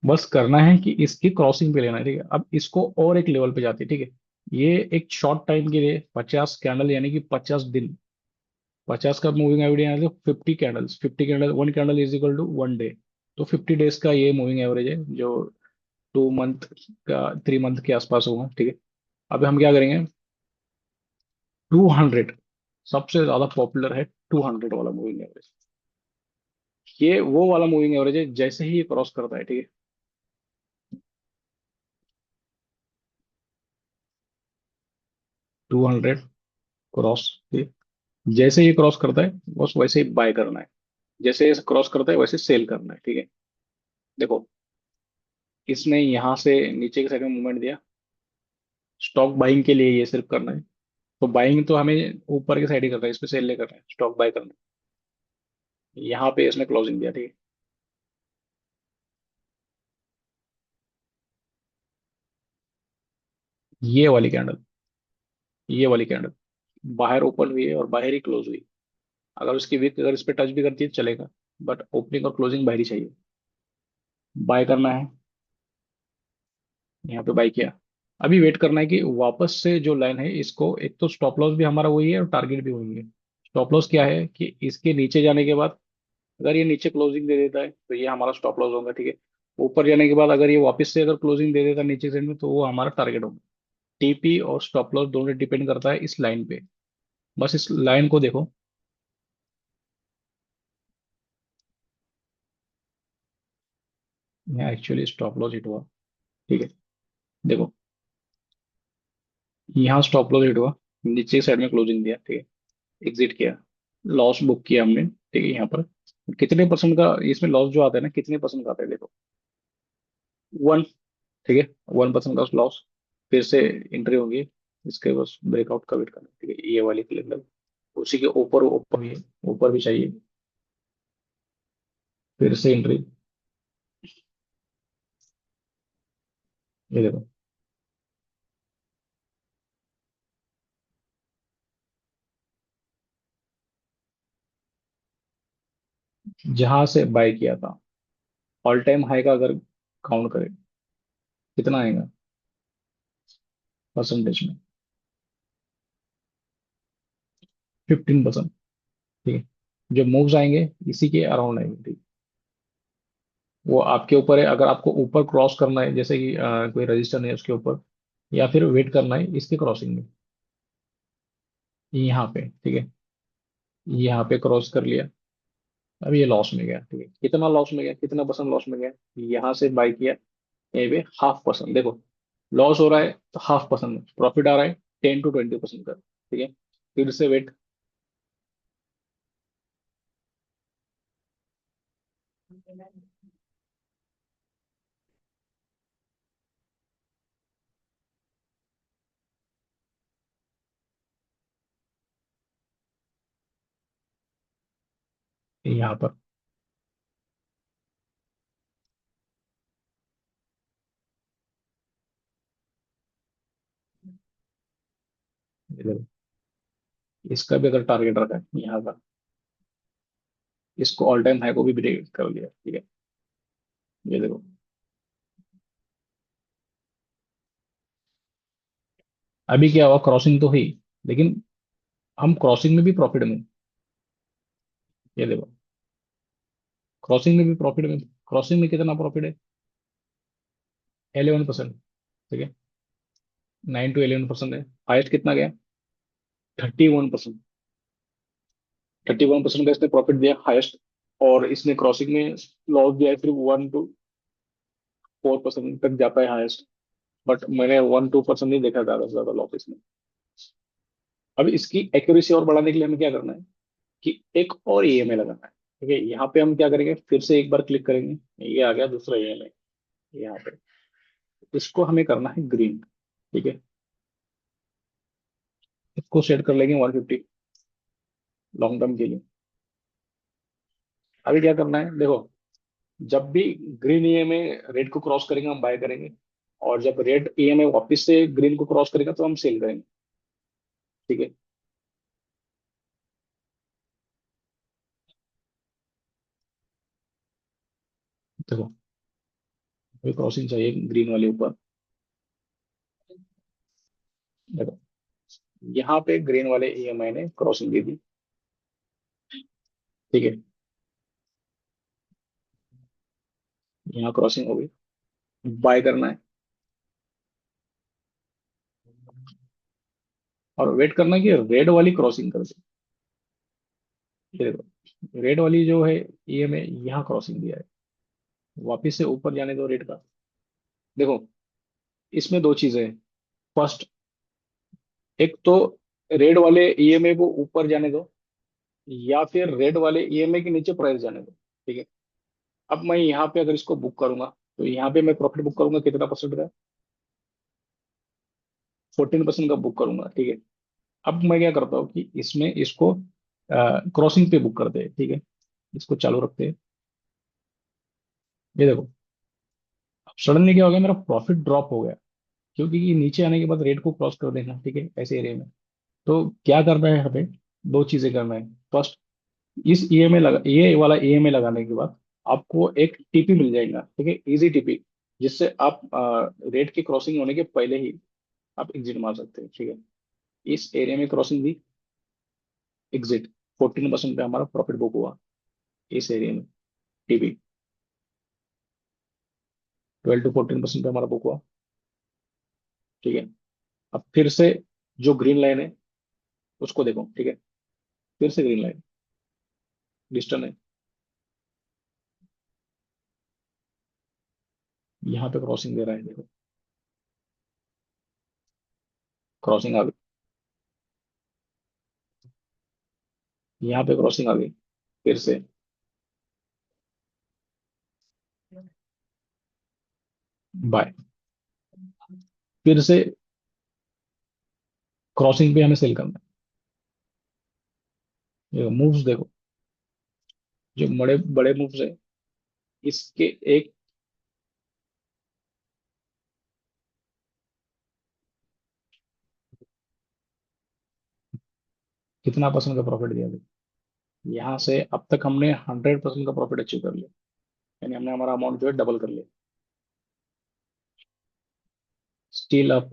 बस करना है कि इसकी क्रॉसिंग पे लेना है। ठीक है। अब इसको और एक लेवल पे जाती है। ठीक है। ये एक शॉर्ट टाइम के लिए 50 कैंडल यानी कि 50 दिन। 50 का मूविंग एवरेज है तो 50 candles. 50 candle 1 candle is equal to 1 day. तो 50 डेज का ये मूविंग एवरेज है जो 2 मंथ का 3 मंथ के आसपास होगा। ठीक है। अभी हम क्या करेंगे, 200 सबसे ज्यादा पॉपुलर है। 200 वाला मूविंग एवरेज। ये वो वाला मूविंग एवरेज है जैसे ही ये क्रॉस करता है। ठीक है। 200 क्रॉस। ठीक है। जैसे ही क्रॉस करता है बस वैसे ही बाय करना है। जैसे ये क्रॉस करता है वैसे सेल करना है। ठीक है। देखो इसने यहाँ से नीचे की साइड में मूवमेंट दिया। स्टॉक बाइंग के लिए ये सिर्फ करना है। तो बाइंग तो हमें ऊपर की साइड ही करना है, इसमें सेल नहीं करना है, स्टॉक बाय करना है। यहाँ पे इसने क्लोजिंग दिया। ठीक है। ये वाली कैंडल बाहर ओपन हुई है और बाहर ही क्लोज हुई। अगर उसकी विक अगर इस पे टच भी करती है तो चलेगा। बट ओपनिंग और क्लोजिंग बाहर ही चाहिए। बाय करना है। यहाँ पे बाय किया। अभी वेट करना है कि वापस से जो लाइन है इसको, एक तो स्टॉप लॉस भी हमारा वही है और टारगेट भी वही है। स्टॉप लॉस क्या है कि इसके नीचे जाने के बाद अगर ये नीचे क्लोजिंग दे देता है तो ये हमारा स्टॉप लॉस होगा। ठीक है। ऊपर जाने के बाद अगर ये वापस से अगर क्लोजिंग दे देता है नीचे साइड में तो वो हमारा टारगेट होगा। टीपी और स्टॉप लॉस दोनों डिपेंड करता है इस लाइन पे। बस इस लाइन को देखो। यहाँ एक्चुअली स्टॉप लॉस हिट हुआ। ठीक है। देखो यहाँ स्टॉप लॉस हिट हुआ। नीचे साइड में क्लोजिंग दिया। ठीक है। एग्जिट किया। लॉस बुक किया हमने। ठीक है। यहाँ पर कितने परसेंट का इसमें लॉस जो आता है ना, कितने परसेंट का आता है देखो, 1। ठीक है। 1% का लॉस। फिर से एंट्री होगी। इसके बस ब्रेकआउट का वेट करना। ठीक है। ये वाली क्लिक लग उसी के ऊपर ऊपर भी है। ऊपर भी चाहिए। फिर से एंट्री। ये देखो जहां से बाय किया था ऑल टाइम हाई का अगर काउंट करें कितना आएगा परसेंटेज में, 15%। ठीक है। जो मूव्स आएंगे इसी के अराउंड आएंगे। ठीक। वो आपके ऊपर है। अगर आपको ऊपर क्रॉस करना है जैसे कि कोई रजिस्टर नहीं है उसके ऊपर, या फिर वेट करना है इसके क्रॉसिंग में। यहाँ पे ठीक है। यहाँ पे क्रॉस कर लिया। अब ये लॉस में गया। ठीक है। कितना लॉस में गया, कितना परसेंट लॉस में गया। यहाँ से बाई किया। यहीं पे 0.5%। देखो लॉस हो रहा है तो 0.5%, प्रॉफिट आ रहा है 10 to 20% का। ठीक है। फिर से वेट। यहाँ पर ये देखो, इसका भी अगर टारगेट रखा है यहाँ का, इसको ऑल टाइम हाई को भी ब्रेक कर लिया। ठीक है। ये देखो अभी क्या हुआ, क्रॉसिंग तो हुई, लेकिन हम क्रॉसिंग में भी प्रॉफिट में। ये देखो, क्रॉसिंग में भी प्रॉफिट में। क्रॉसिंग में कितना प्रॉफिट है? 11%। ठीक है, 9 to 11% है। हाइस्ट कितना गया? 31%। 31% का इसने प्रॉफिट दिया हाइस्ट। और इसने क्रॉसिंग में लॉस दिया है सिर्फ 1 to 4% तक जाता है हाइस्ट। बट मैंने 1-2% नहीं देखा ज्यादा से ज्यादा लॉस इसमें। अब इसकी एक्यूरेसी और बढ़ाने के लिए हमें क्या करना है कि एक और ईएमआई लगाना है। ठीक है, यहाँ पे हम क्या करेंगे, फिर से एक बार क्लिक करेंगे। ये आ गया दूसरा ईएमआई यहाँ पे। इसको हमें करना है ग्रीन। ठीक है, इसको सेट कर लेंगे 150 लॉन्ग टर्म के लिए। अभी क्या करना है देखो, जब भी ग्रीन ईएमआई रेड को क्रॉस करेंगे हम बाय करेंगे, और जब रेड ईएमआई वापस से ग्रीन को क्रॉस करेगा तो हम सेल करेंगे। ठीक है, देखो अभी क्रॉसिंग चाहिए ग्रीन वाले ऊपर। देखो, यहाँ पे ग्रीन वाले ईएमआई ने क्रॉसिंग दे दी। ठीक है, यहाँ क्रॉसिंग हो गई, बाय करना है और वेट करना है कि रेड वाली क्रॉसिंग कर दे। ये देखो, रेड वाली जो है ईएमआई यहाँ क्रॉसिंग दिया है, वापिस से ऊपर जाने दो रेड का। देखो, इसमें दो चीजें हैं। फर्स्ट, एक तो रेड वाले ईएमआई को ऊपर जाने दो, या फिर रेड वाले ईएमआई के नीचे प्राइस जाने दो। ठीक है, अब मैं यहाँ पे अगर इसको बुक करूंगा तो यहाँ पे मैं प्रॉफिट बुक करूंगा कितना परसेंट का? 14% का बुक करूंगा। ठीक है, अब मैं क्या करता हूँ कि इसमें इसको क्रॉसिंग पे बुक करते हैं। ठीक है, इसको चालू रखते हैं। ये देखो, अब सडनली क्या हो गया, मेरा प्रॉफिट ड्रॉप हो गया, क्योंकि ये नीचे आने के बाद रेट को क्रॉस कर देना। ठीक है, ऐसे एरिया में तो क्या करना है हमें, दो चीजें करना है। फर्स्ट, इस ईएमआई लगा, ये वाला ईएमआई लगाने के बाद आपको एक टीपी मिल जाएगा। ठीक है, इजी टीपी, जिससे आप रेट की क्रॉसिंग होने के पहले ही आप एग्जिट मार सकते हैं। ठीक है, इस एरिया में क्रॉसिंग दी, एग्जिट। 14% पे हमारा प्रॉफिट बुक हुआ इस एरिया में। टीपी 12 to 14% पे हमारा बुक हुआ। ठीक है, अब फिर से जो ग्रीन लाइन है उसको देखो। ठीक है, फिर से ग्रीन लाइन डिस्टर्न है, यहाँ पे क्रॉसिंग दे रहा है। देखो, क्रॉसिंग आ गई, यहाँ पे क्रॉसिंग आ गई, फिर से बाय, फिर से क्रॉसिंग पे हमें सेल करना है। मूव्स देखो, जो बड़े बड़े मूव्स है, इसके एक कितना परसेंट का प्रॉफिट दिया देखो। यहाँ से अब तक हमने 100% का प्रॉफिट अचीव कर लिया, यानी हमने हमारा अमाउंट जो है डबल कर लिया। Steel up.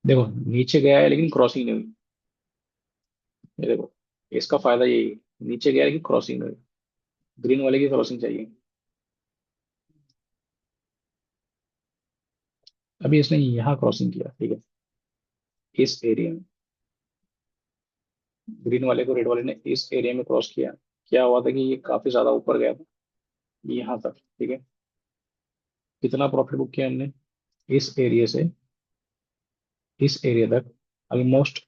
देखो, नीचे गया है लेकिन क्रॉसिंग नहीं हुई। ये देखो, इसका फायदा यही है, नीचे गया है लेकिन क्रॉसिंग नहीं हुई। ग्रीन वाले की क्रॉसिंग चाहिए। अभी इसने यहाँ क्रॉसिंग किया। ठीक है, इस एरिया में ग्रीन वाले को रेड वाले ने इस एरिया में क्रॉस किया। क्या हुआ था कि ये काफी ज्यादा ऊपर गया था यहाँ तक। ठीक है, कितना प्रॉफिट बुक किया हमने इस एरिया से इस एरिया तक? ऑलमोस्ट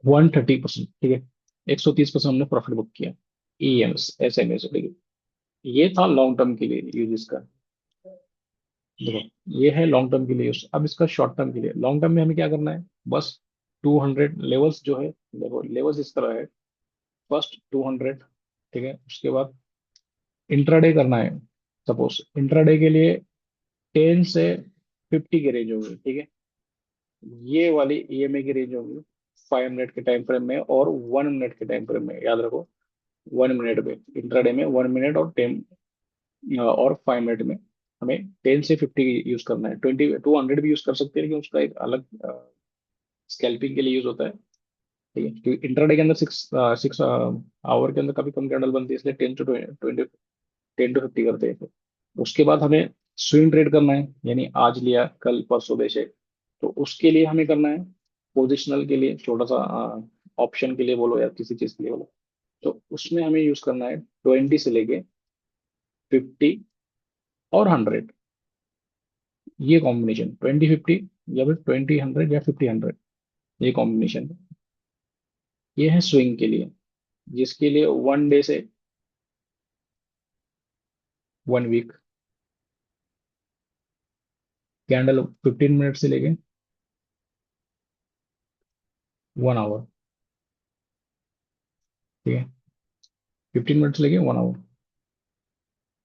130%। ठीक है, 130% हमने प्रॉफिट बुक किया ईएमएस एस एम एस। ठीक है, ये था लॉन्ग टर्म के लिए यूज इसका। देखो, ये है लॉन्ग टर्म के लिए use। अब इसका शॉर्ट टर्म के लिए, लॉन्ग टर्म में हमें क्या करना है, बस 200 लेवल्स जो है, देखो लेवल्स इस तरह है। फर्स्ट 200, ठीक है, उसके बाद इंट्राडे करना है। सपोज इंट्राडे के लिए 10 से 50 की रेंज होगी, ठीक है। ये वाली ईएमए की रेंज होगी 5 मिनट के टाइम फ्रेम में और 1 मिनट के टाइम फ्रेम में, याद रखो। 1 मिनट में इंट्राडे में, 1 मिनट और 5 मिनट में हमें 10 से 50 यूज करना है। 200 भी यूज कर सकते हैं, लेकिन उसका एक अलग स्कैल्पिंग के लिए यूज होता है, ठीक है। क्योंकि इंट्राडे के अंदर 6 आवर के अंदर काफी कम कैंडल बनती है, इसलिए 10 to 20, 10 to 50 करते हैं। तो उसके बाद हमें स्विंग ट्रेड करना है, यानी आज लिया कल परसों बेचे। तो उसके लिए हमें करना है, पोजिशनल के लिए छोटा सा ऑप्शन के लिए बोलो या किसी चीज के लिए बोलो, तो उसमें हमें यूज करना है 20 से लेके 50 और 100, ये कॉम्बिनेशन 20-50 या फिर 20-100 या 50-100, ये कॉम्बिनेशन। ये है स्विंग के लिए, जिसके लिए 1 डे से 1 वीक, कैंडल 15 मिनट से लेके 1 आवर, ठीक है। 15 मिनट से लेके 1 आवर।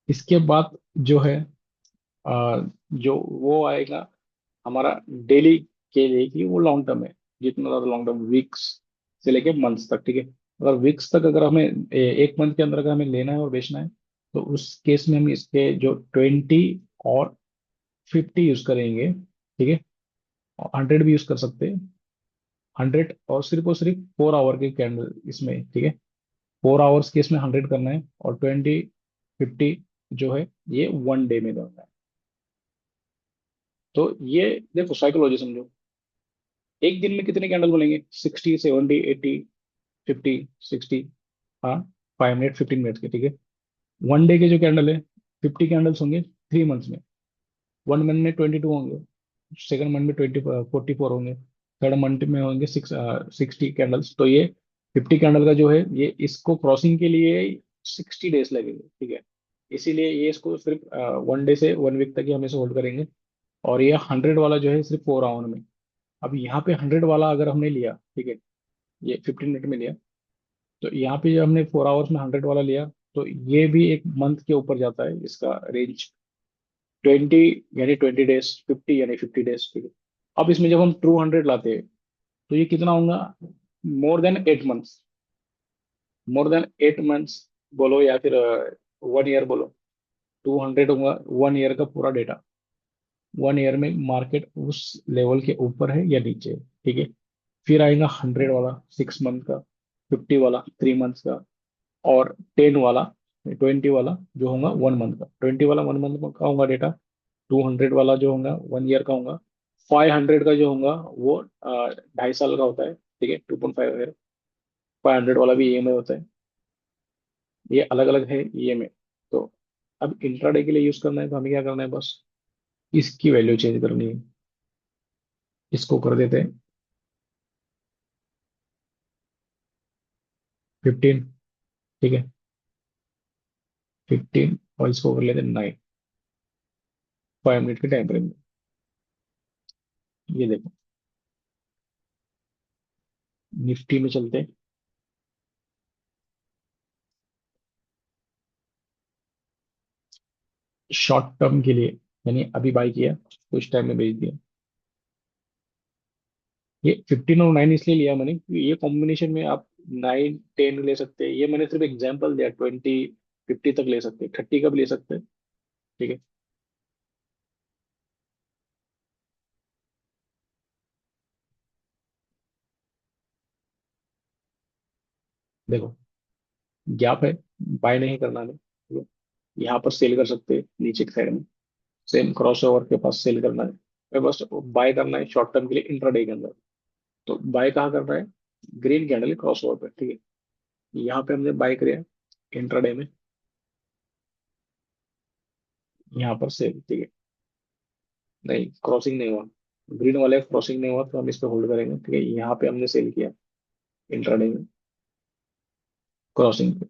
इसके बाद जो है जो वो आएगा हमारा डेली के लिए, कि वो लॉन्ग टर्म है। जितना ज्यादा लॉन्ग टर्म, वीक्स से लेके मंथ्स तक, ठीक है। अगर वीक्स तक अगर हमें 1 मंथ के अंदर अगर हमें लेना है और बेचना है, तो उस केस में हम इसके जो 20 और 50 यूज करेंगे, ठीक है। और 100 भी यूज कर सकते हैं। 100 और सिर्फ 4 आवर के कैंडल इसमें, ठीक है। 4 आवर्स के इसमें 100 करना है, और 20-50 जो है ये 1 डे में करना है। तो ये देखो साइकोलॉजी समझो, एक दिन में कितने कैंडल बनेंगे, 60, 70, 80, 50, 60, हाँ, 5 मिनट 15 मिनट के, ठीक है। 1 डे के जो कैंडल है, 50 कैंडल्स होंगे 3 मंथ्स में। 1 मंथ में 22 होंगे, सेकंड मंथ में 44 होंगे, थर्ड मंथ में होंगे 60 कैंडल्स। तो ये 50 कैंडल का जो है, ये इसको क्रॉसिंग के लिए 60 डेज लगेंगे, ठीक है। इसीलिए ये इसको सिर्फ 1 डे से 1 वीक तक ही हम इसे होल्ड करेंगे। और ये 100 वाला जो है सिर्फ 4 आवर में। अब यहाँ पे 100 वाला अगर हमने लिया, ठीक है, ये 15 मिनट में लिया, तो यहाँ पे जो हमने 4 आवर्स में 100 वाला लिया, तो ये भी एक मंथ के ऊपर जाता है इसका रेंज। 20 यानी 20 डेज, 50 यानी 50 डेज, ठीक है। अब इसमें जब हम 200 लाते हैं, तो ये कितना होगा, more than 8 months, more than 8 months बोलो या फिर 1 ईयर बोलो। 200 होगा 1 ईयर का पूरा डेटा। 1 ईयर में मार्केट उस लेवल के ऊपर है या नीचे है, ठीक है। फिर आएगा 100 वाला 6 मंथ का, 50 वाला 3 मंथ्स का, और 10 वाला, 20 वाला जो होगा 1 मंथ का। 20 वाला 1 मंथ का होगा डेटा। 200 वाला जो होगा 1 ईयर का होगा। 500 का जो होगा वो 2.5 साल का होता है, ठीक है, 2.5 है। 500 वाला भी ईएमआई होता है। ये अलग अलग है ईएमआई। तो अब इंट्राडे के लिए यूज करना है, तो हमें क्या करना है, बस इसकी वैल्यू चेंज करनी है। इसको कर देते हैं 15, ठीक है, 15, और इसको कर लेते हैं 9, 5 मिनट के टाइम फ्रेम में। ये देखो, निफ्टी में चलते हैं। शॉर्ट टर्म के लिए, यानी अभी बाई किया, कुछ टाइम में बेच दिया। ये 15 और 9 इसलिए लिया मैंने, क्योंकि ये कॉम्बिनेशन में आप 9-10 ले सकते हैं। ये मैंने सिर्फ एग्जांपल दिया, 20-50 तक ले सकते हैं, 30 का भी ले सकते हैं, ठीक है। देखो, गैप है, बाय नहीं करना है, ठीक है। यहाँ पर सेल कर सकते हैं नीचे के साइड में, सेम क्रॉस ओवर के पास सेल करना है। मैं बस बाय करना है शॉर्ट टर्म के लिए इंट्राडे के अंदर। तो बाय कहाँ करना है, ग्रीन कैंडल क्रॉस ओवर पे, ठीक है। यहाँ पे हमने बाय किया इंट्राडे में, यहाँ पर सेल, ठीक है। नहीं, क्रॉसिंग नहीं हुआ, ग्रीन वाले क्रॉसिंग नहीं हुआ, तो हम इस पे होल्ड करेंगे, ठीक है। यहाँ पे हमने सेल किया इंट्राडे में, क्रॉसिंग पे।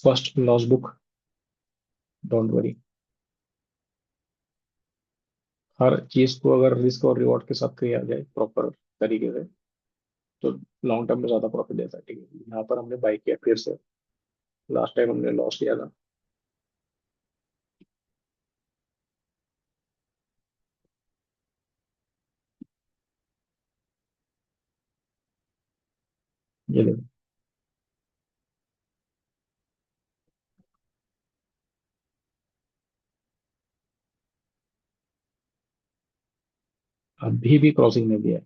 First loss book, don't worry. हर चीज को अगर रिस्क और रिवॉर्ड के साथ किया जाए प्रॉपर तरीके से, तो लॉन्ग टर्म में ज्यादा प्रॉफिट देता है। ठीक है, यहाँ पर हमने बाई किया फिर से, लास्ट टाइम हमने लॉस किया था। ये देखो, अभी भी क्रॉसिंग में दिया है।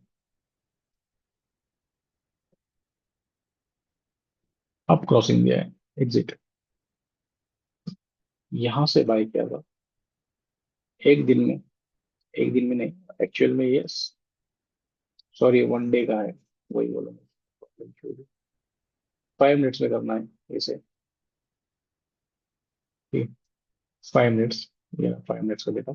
अब क्रॉसिंग दिया है, एग्जिट। यहाँ से बाई किया था एक दिन में, एक दिन में नहीं, एक्चुअल में ये, सॉरी, वन डे का है, वही बोलो। 5 मिनट्स में करना है इसे। ठीक, 5 मिनट्स, या 5 मिनट्स का डेटा।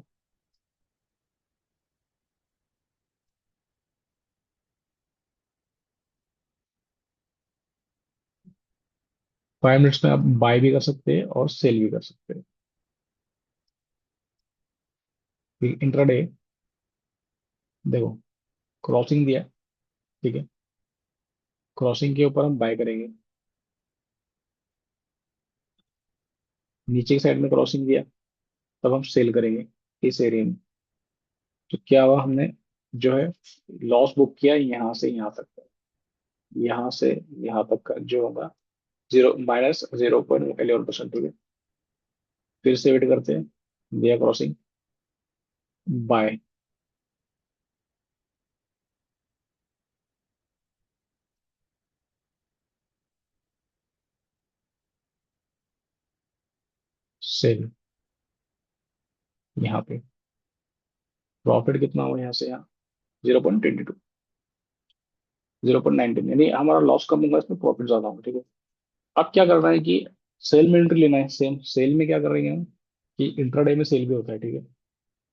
5 मिनट्स में आप बाय भी कर सकते हैं और सेल भी कर सकते हैं। इंट्राडे, देखो, क्रॉसिंग दिया है, ठीक है, क्रॉसिंग के ऊपर हम बाय करेंगे। नीचे की साइड में क्रॉसिंग दिया, तब हम सेल करेंगे इस एरिया में। तो क्या हुआ, हमने जो है लॉस बुक किया यहाँ से यहाँ तक का। यहाँ से यहाँ तक का जो होगा, जीरो माइनस 0.11%। ठीक है, फिर से वेट करते हैं, दिया क्रॉसिंग, बाय, सेल। यहाँ पे प्रॉफिट कितना हुआ यहाँ से यहाँ, 0.22, 0.19, यानी हमारा लॉस कम होगा, इसमें प्रॉफिट ज्यादा होगा। ठीक है, अब क्या करना है कि सेल में एंट्री लेना है। सेम सेल में क्या करेंगे हम, कि इंट्राडे में सेल भी होता है। ठीक है,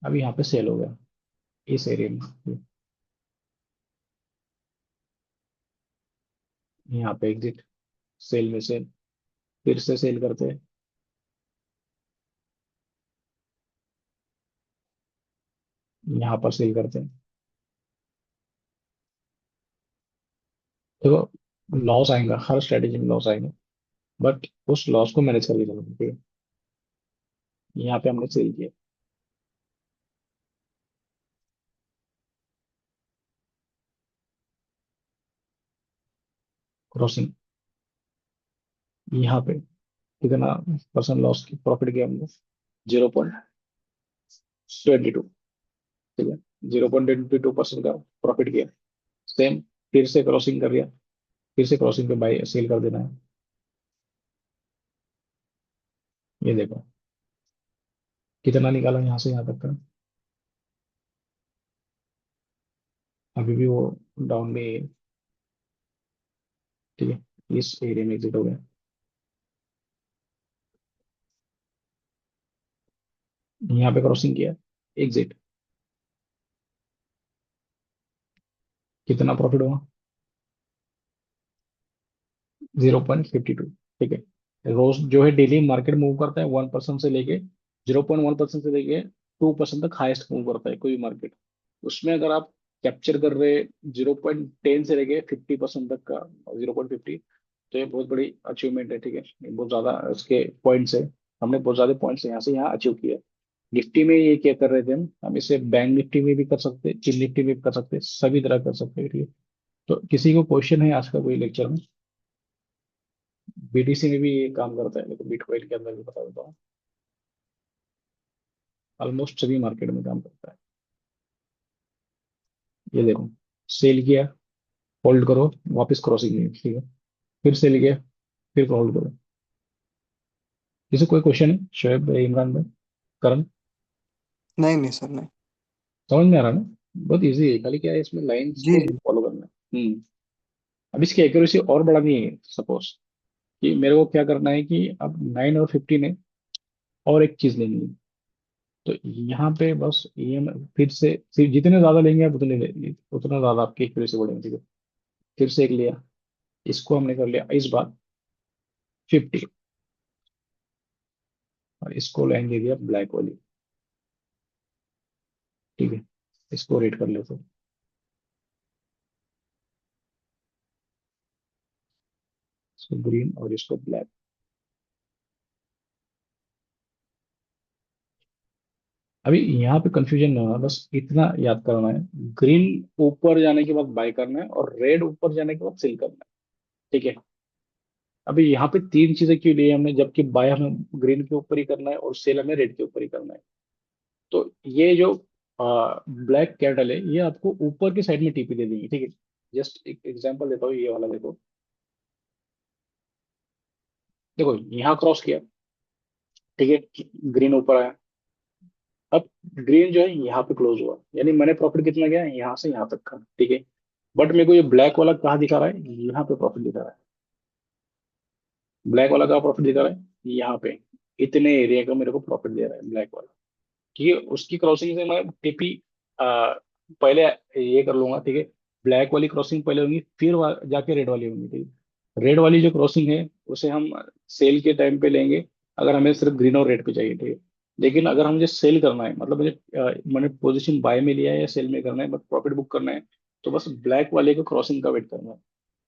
अब यहाँ पे सेल हो गया इस एरिया में, यहाँ पे एग्जिट, सेल में सेल, फिर से सेल करते हैं, यहाँ पर सेल करते हैं। देखो, लॉस आएगा, हर स्ट्रेटेजी में लॉस आएगा, बट उस लॉस को मैनेज करके चलना। ठीक है, यहाँ पे हमने सेल किया, क्रॉसिंग, यहाँ पे कितना परसेंट लॉस की प्रॉफिट किया हमने, 0.22। ठीक है, 0.22% का प्रॉफिट किया। सेम, फिर से क्रॉसिंग कर लिया, फिर से क्रॉसिंग पे बाई सेल कर देना है। ये देखो, कितना निकाला यहाँ से यहाँ तक का, अभी भी वो डाउन में ही है। ठीक है, इस एरिया में एग्जिट हो गया, यहाँ पे क्रॉसिंग किया, एग्जिट। कितना प्रॉफिट हुआ, 0.52। ठीक है, रोज जो है डेली मार्केट मूव करता है 1% से लेके, 0.1% से लेके 2% तक हाईएस्ट मूव करता है कोई मार्केट। उसमें अगर आप कैप्चर कर रहे 0.10 से लेके 50% तक का, 0.50, तो ये बहुत बड़ी अचीवमेंट है। ठीक है, ये बहुत ज्यादा इसके पॉइंट्स है, हमने बहुत ज्यादा पॉइंट्स यहाँ से यहाँ अचीव किया। निफ्टी में ये क्या कर रहे थे, हम इसे बैंक निफ्टी में भी कर सकते, चिल निफ्टी में भी कर सकते, सभी तरह कर सकते हैं। ठीक है, तो किसी को क्वेश्चन है आज का कोई लेक्चर में, बीटीसी में भी ये काम करता है, लेकिन बिटकॉइन के अंदर भी बता देता हूँ, ऑलमोस्ट सभी मार्केट में काम करता है। ये देखो, सेल किया, होल्ड करो, वापस क्रॉसिंग नहीं, ठीक है, फिर सेल किया, फिर होल्ड करो। किसी कोई क्वेश्चन है, शोएब भाई, इमरान भाई, करण, नहीं नहीं सर, नहीं। समझ में आ रहा है ना? बहुत इजी है, खाली क्या है, इसमें लाइंस जी को जी। फॉलो करना है। अब इसकी एक्यूरेसी और बढ़ानी है, सपोज कि मेरे को क्या करना है कि अब 9 और 15 है, और एक चीज लेनी है। तो यहाँ पे बस EM फिर से, फिर जितने ज्यादा लेंगे आप उतना ज्यादा आपकी एक्यूरेसी बढ़ेगी। ठीक है, फिर से एक लिया, इसको हमने कर लिया इस बार 50, और इसको लेंगे दिया ब्लैक वाली, ठीक है, इसको रेड कर लेते हैं। इसको ग्रीन और इसको ब्लैक। अभी यहाँ पे कंफ्यूजन नहीं होना, बस इतना याद करना है। ग्रीन ऊपर जाने के बाद बाय करना है और रेड ऊपर जाने के बाद सेल करना है। ठीक है। अभी यहाँ पे तीन चीजें क्यों ली है हमने, जबकि बाय हमें ग्रीन के ऊपर ही करना है और सेल हमें रेड के ऊपर ही करना है। तो ये जो ब्लैक कैटल है, ये आपको ऊपर की साइड में टीपी दे देंगी। ठीक है। जस्ट एक एग्जांपल देता हूँ, ये वाला देखो। देखो यहाँ क्रॉस किया। ठीक है, ग्रीन ऊपर आया। अब ग्रीन जो है यहाँ पे क्लोज हुआ, यानी मैंने प्रॉफिट कितना गया, यहाँ से यहाँ तक का। ठीक है। बट मेरे को ये ब्लैक वाला कहाँ दिखा रहा है, यहाँ पे प्रॉफिट दिखा रहा है। ब्लैक वाला कहाँ प्रॉफिट दिखा रहा है, यहाँ पे। इतने एरिया का मेरे को प्रॉफिट दे रहा है ब्लैक वाला। ठीक है, उसकी क्रॉसिंग से मैं टीपी पहले ये कर लूंगा। ठीक है। ब्लैक वाली क्रॉसिंग पहले होंगी, फिर जाके रेड वाली होंगी। ठीक है। रेड वाली जो क्रॉसिंग है उसे हम सेल के टाइम पे लेंगे, अगर हमें सिर्फ ग्रीन और रेड पे चाहिए। ठीक है। लेकिन अगर मुझे सेल करना है, मतलब मुझे मैंने पोजीशन बाय में लिया है या सेल में करना है, बट प्रॉफिट बुक करना है, तो बस ब्लैक वाले को क्रॉसिंग का वेट करना है।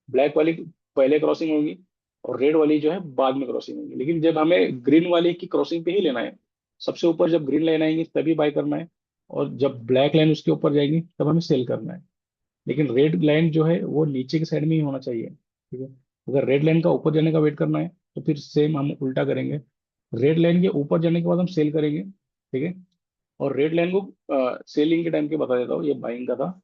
ब्लैक वाली पहले क्रॉसिंग होगी और रेड वाली जो है बाद में क्रॉसिंग होगी। लेकिन जब हमें ग्रीन वाले की क्रॉसिंग पे ही लेना है, सबसे ऊपर जब ग्रीन लाइन आएंगी तभी बाय करना है, और जब ब्लैक लाइन उसके ऊपर जाएगी तब हमें सेल करना है। लेकिन रेड लाइन जो है वो नीचे की साइड में ही होना चाहिए। ठीक है। अगर रेड लाइन का ऊपर जाने का वेट करना है तो फिर सेम हम उल्टा करेंगे। रेड लाइन के ऊपर जाने के बाद हम सेल करेंगे। ठीक है। और रेड लाइन को सेलिंग के टाइम के बता देता हूँ, ये बाइंग का था।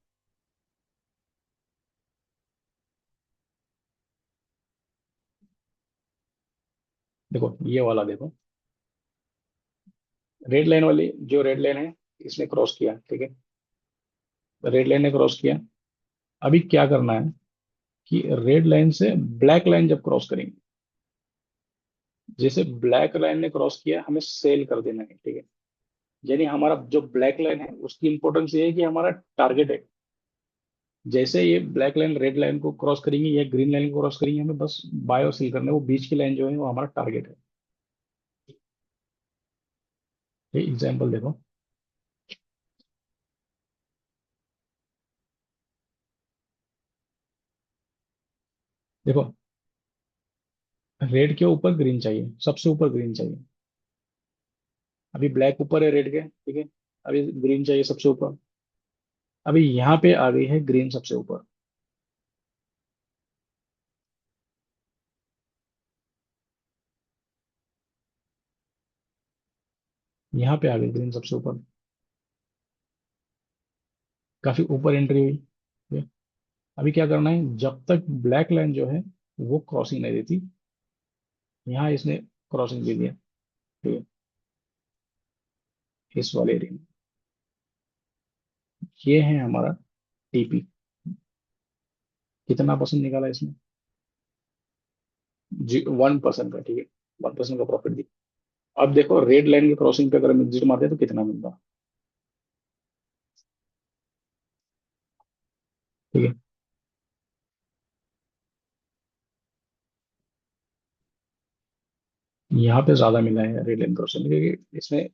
देखो ये वाला देखो, रेड लाइन वाली जो रेड लाइन है, इसने क्रॉस किया। ठीक है। रेड लाइन ने क्रॉस किया। अभी क्या करना है कि रेड लाइन से ब्लैक लाइन जब क्रॉस करेंगे, जैसे ब्लैक लाइन ने क्रॉस किया, हमें सेल कर देना है। ठीक है। यानी हमारा जो ब्लैक लाइन है उसकी इंपॉर्टेंस ये है कि हमारा टारगेट है। जैसे ये ब्लैक लाइन रेड लाइन को क्रॉस करेंगे या ग्रीन लाइन को क्रॉस करेंगे, हमें बस बाय और सेल करना है। वो बीच की लाइन जो है वो हमारा टारगेट है। ये एग्जाम्पल देखो। देखो रेड के ऊपर ग्रीन चाहिए, सबसे ऊपर ग्रीन चाहिए। अभी ब्लैक ऊपर है रेड के। ठीक है। अभी ग्रीन चाहिए सबसे ऊपर। अभी यहाँ पे आ गई है ग्रीन सबसे ऊपर। यहाँ पे आ गई ग्रीन सबसे ऊपर। काफी ऊपर एंट्री हुई। ठीक है। अभी क्या करना है, जब तक ब्लैक लाइन जो है वो क्रॉसिंग नहीं देती, यहाँ इसने क्रॉसिंग दे दिया। ठीक है। इस वाले एरिया में ये है हमारा टीपी। कितना परसेंट निकाला इसमें, जी 1% का। ठीक है। 1% का प्रॉफिट दिया। अब देखो रेड लाइन की क्रॉसिंग पे अगर हम एग्जिट मारते हैं तो कितना मिलता। ठीक है। यहाँ पे ज्यादा मिला है रेड लाइन क्रॉसिंग, क्योंकि इसमें,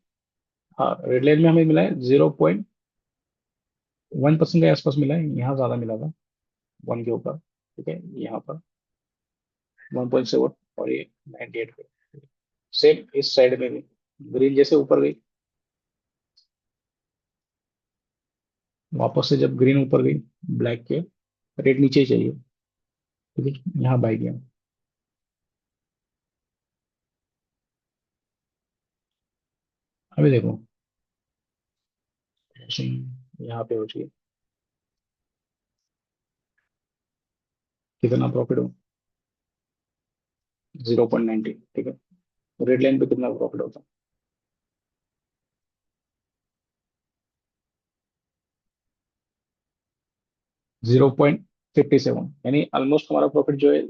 हाँ रेड लाइन में हमें मिला है 0.1% के आसपास मिला है। यहाँ ज्यादा मिला था, 1 के ऊपर। ठीक है। यहाँ पर 1.7 और ये 98 पे। सेम इस साइड में भी ग्रीन जैसे ऊपर गई, वापस से जब ग्रीन ऊपर गई, ब्लैक के रेड नीचे ही चाहिए। ठीक है। यहाँ बाई गया। अभी देखो यहाँ पे हो चाहिए, कितना प्रॉफिट हो, 0.90। ठीक है। रेड लाइन पे कितना प्रॉफिट होता, 0.57। यानी ऑलमोस्ट हमारा प्रॉफिट जो है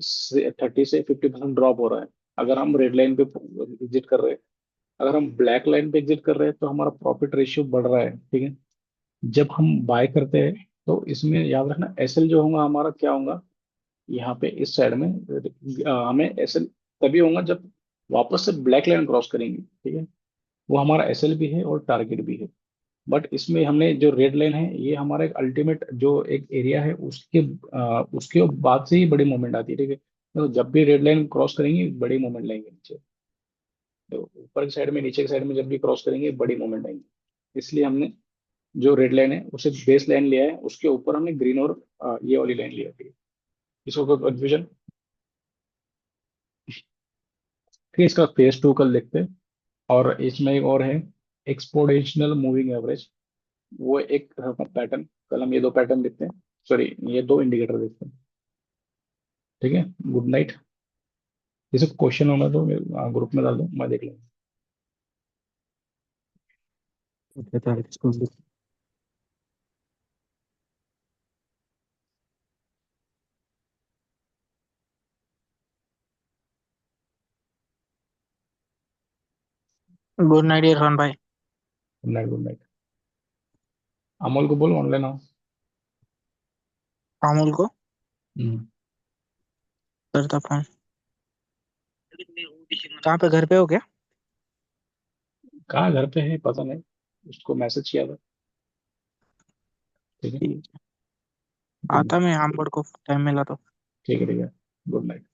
30 से 50% ड्रॉप हो रहा है, अगर हम रेड लाइन पे एग्जिट कर रहे हैं। अगर हम ब्लैक लाइन पे एग्जिट कर रहे हैं तो हमारा प्रॉफिट रेशियो बढ़ रहा है। ठीक है। जब हम बाय करते हैं तो इसमें याद रखना, एसएल जो होगा हमारा क्या होगा, यहाँ पे इस साइड में हमें एसएल तभी होगा जब वापस से ब्लैक लाइन क्रॉस करेंगे। ठीक है। वो हमारा एसएल भी है और टारगेट भी है। बट इसमें हमने जो रेड लाइन है, ये हमारा एक अल्टीमेट जो एक एरिया है, उसके बाद से ही बड़ी मूवमेंट आती है, ठीक है। तो जब भी रेड लाइन क्रॉस करेंगे बड़ी मूवमेंट लेंगे नीचे। तो ऊपर की साइड में, नीचे की साइड में जब भी क्रॉस करेंगे बड़ी मूवमेंट आएंगे। इसलिए हमने जो रेड लाइन है उसे बेस लाइन लिया है, उसके ऊपर हमने ग्रीन और ये वाली लाइन लिया है। इसको कोई कंफ्यूजन? फिर इसका फेज टू कल देखते हैं। और इसमें एक और है, एक्सपोनेंशियल मूविंग एवरेज। वो एक पैटर्न, कल हम ये दो पैटर्न देखते हैं, सॉरी ये दो इंडिकेटर देखते हैं। ठीक है, गुड नाइट। जैसे क्वेश्चन होना तो ग्रुप में डाल दो, मैं देख लूंगा। गुड नाइट इरफान भाई। Good night, good night. Amol को बोलो ऑनलाइन आओ। अमूल को हम्म। करता फोन। कहाँ पे, घर पे हो क्या? कहाँ घर पे है पता नहीं, उसको मैसेज किया था। ठीक है। ठीक है। गुड आता नाइट। मैं आमगढ़ को, टाइम मिला तो। ठीक है, ठीक है। Good night.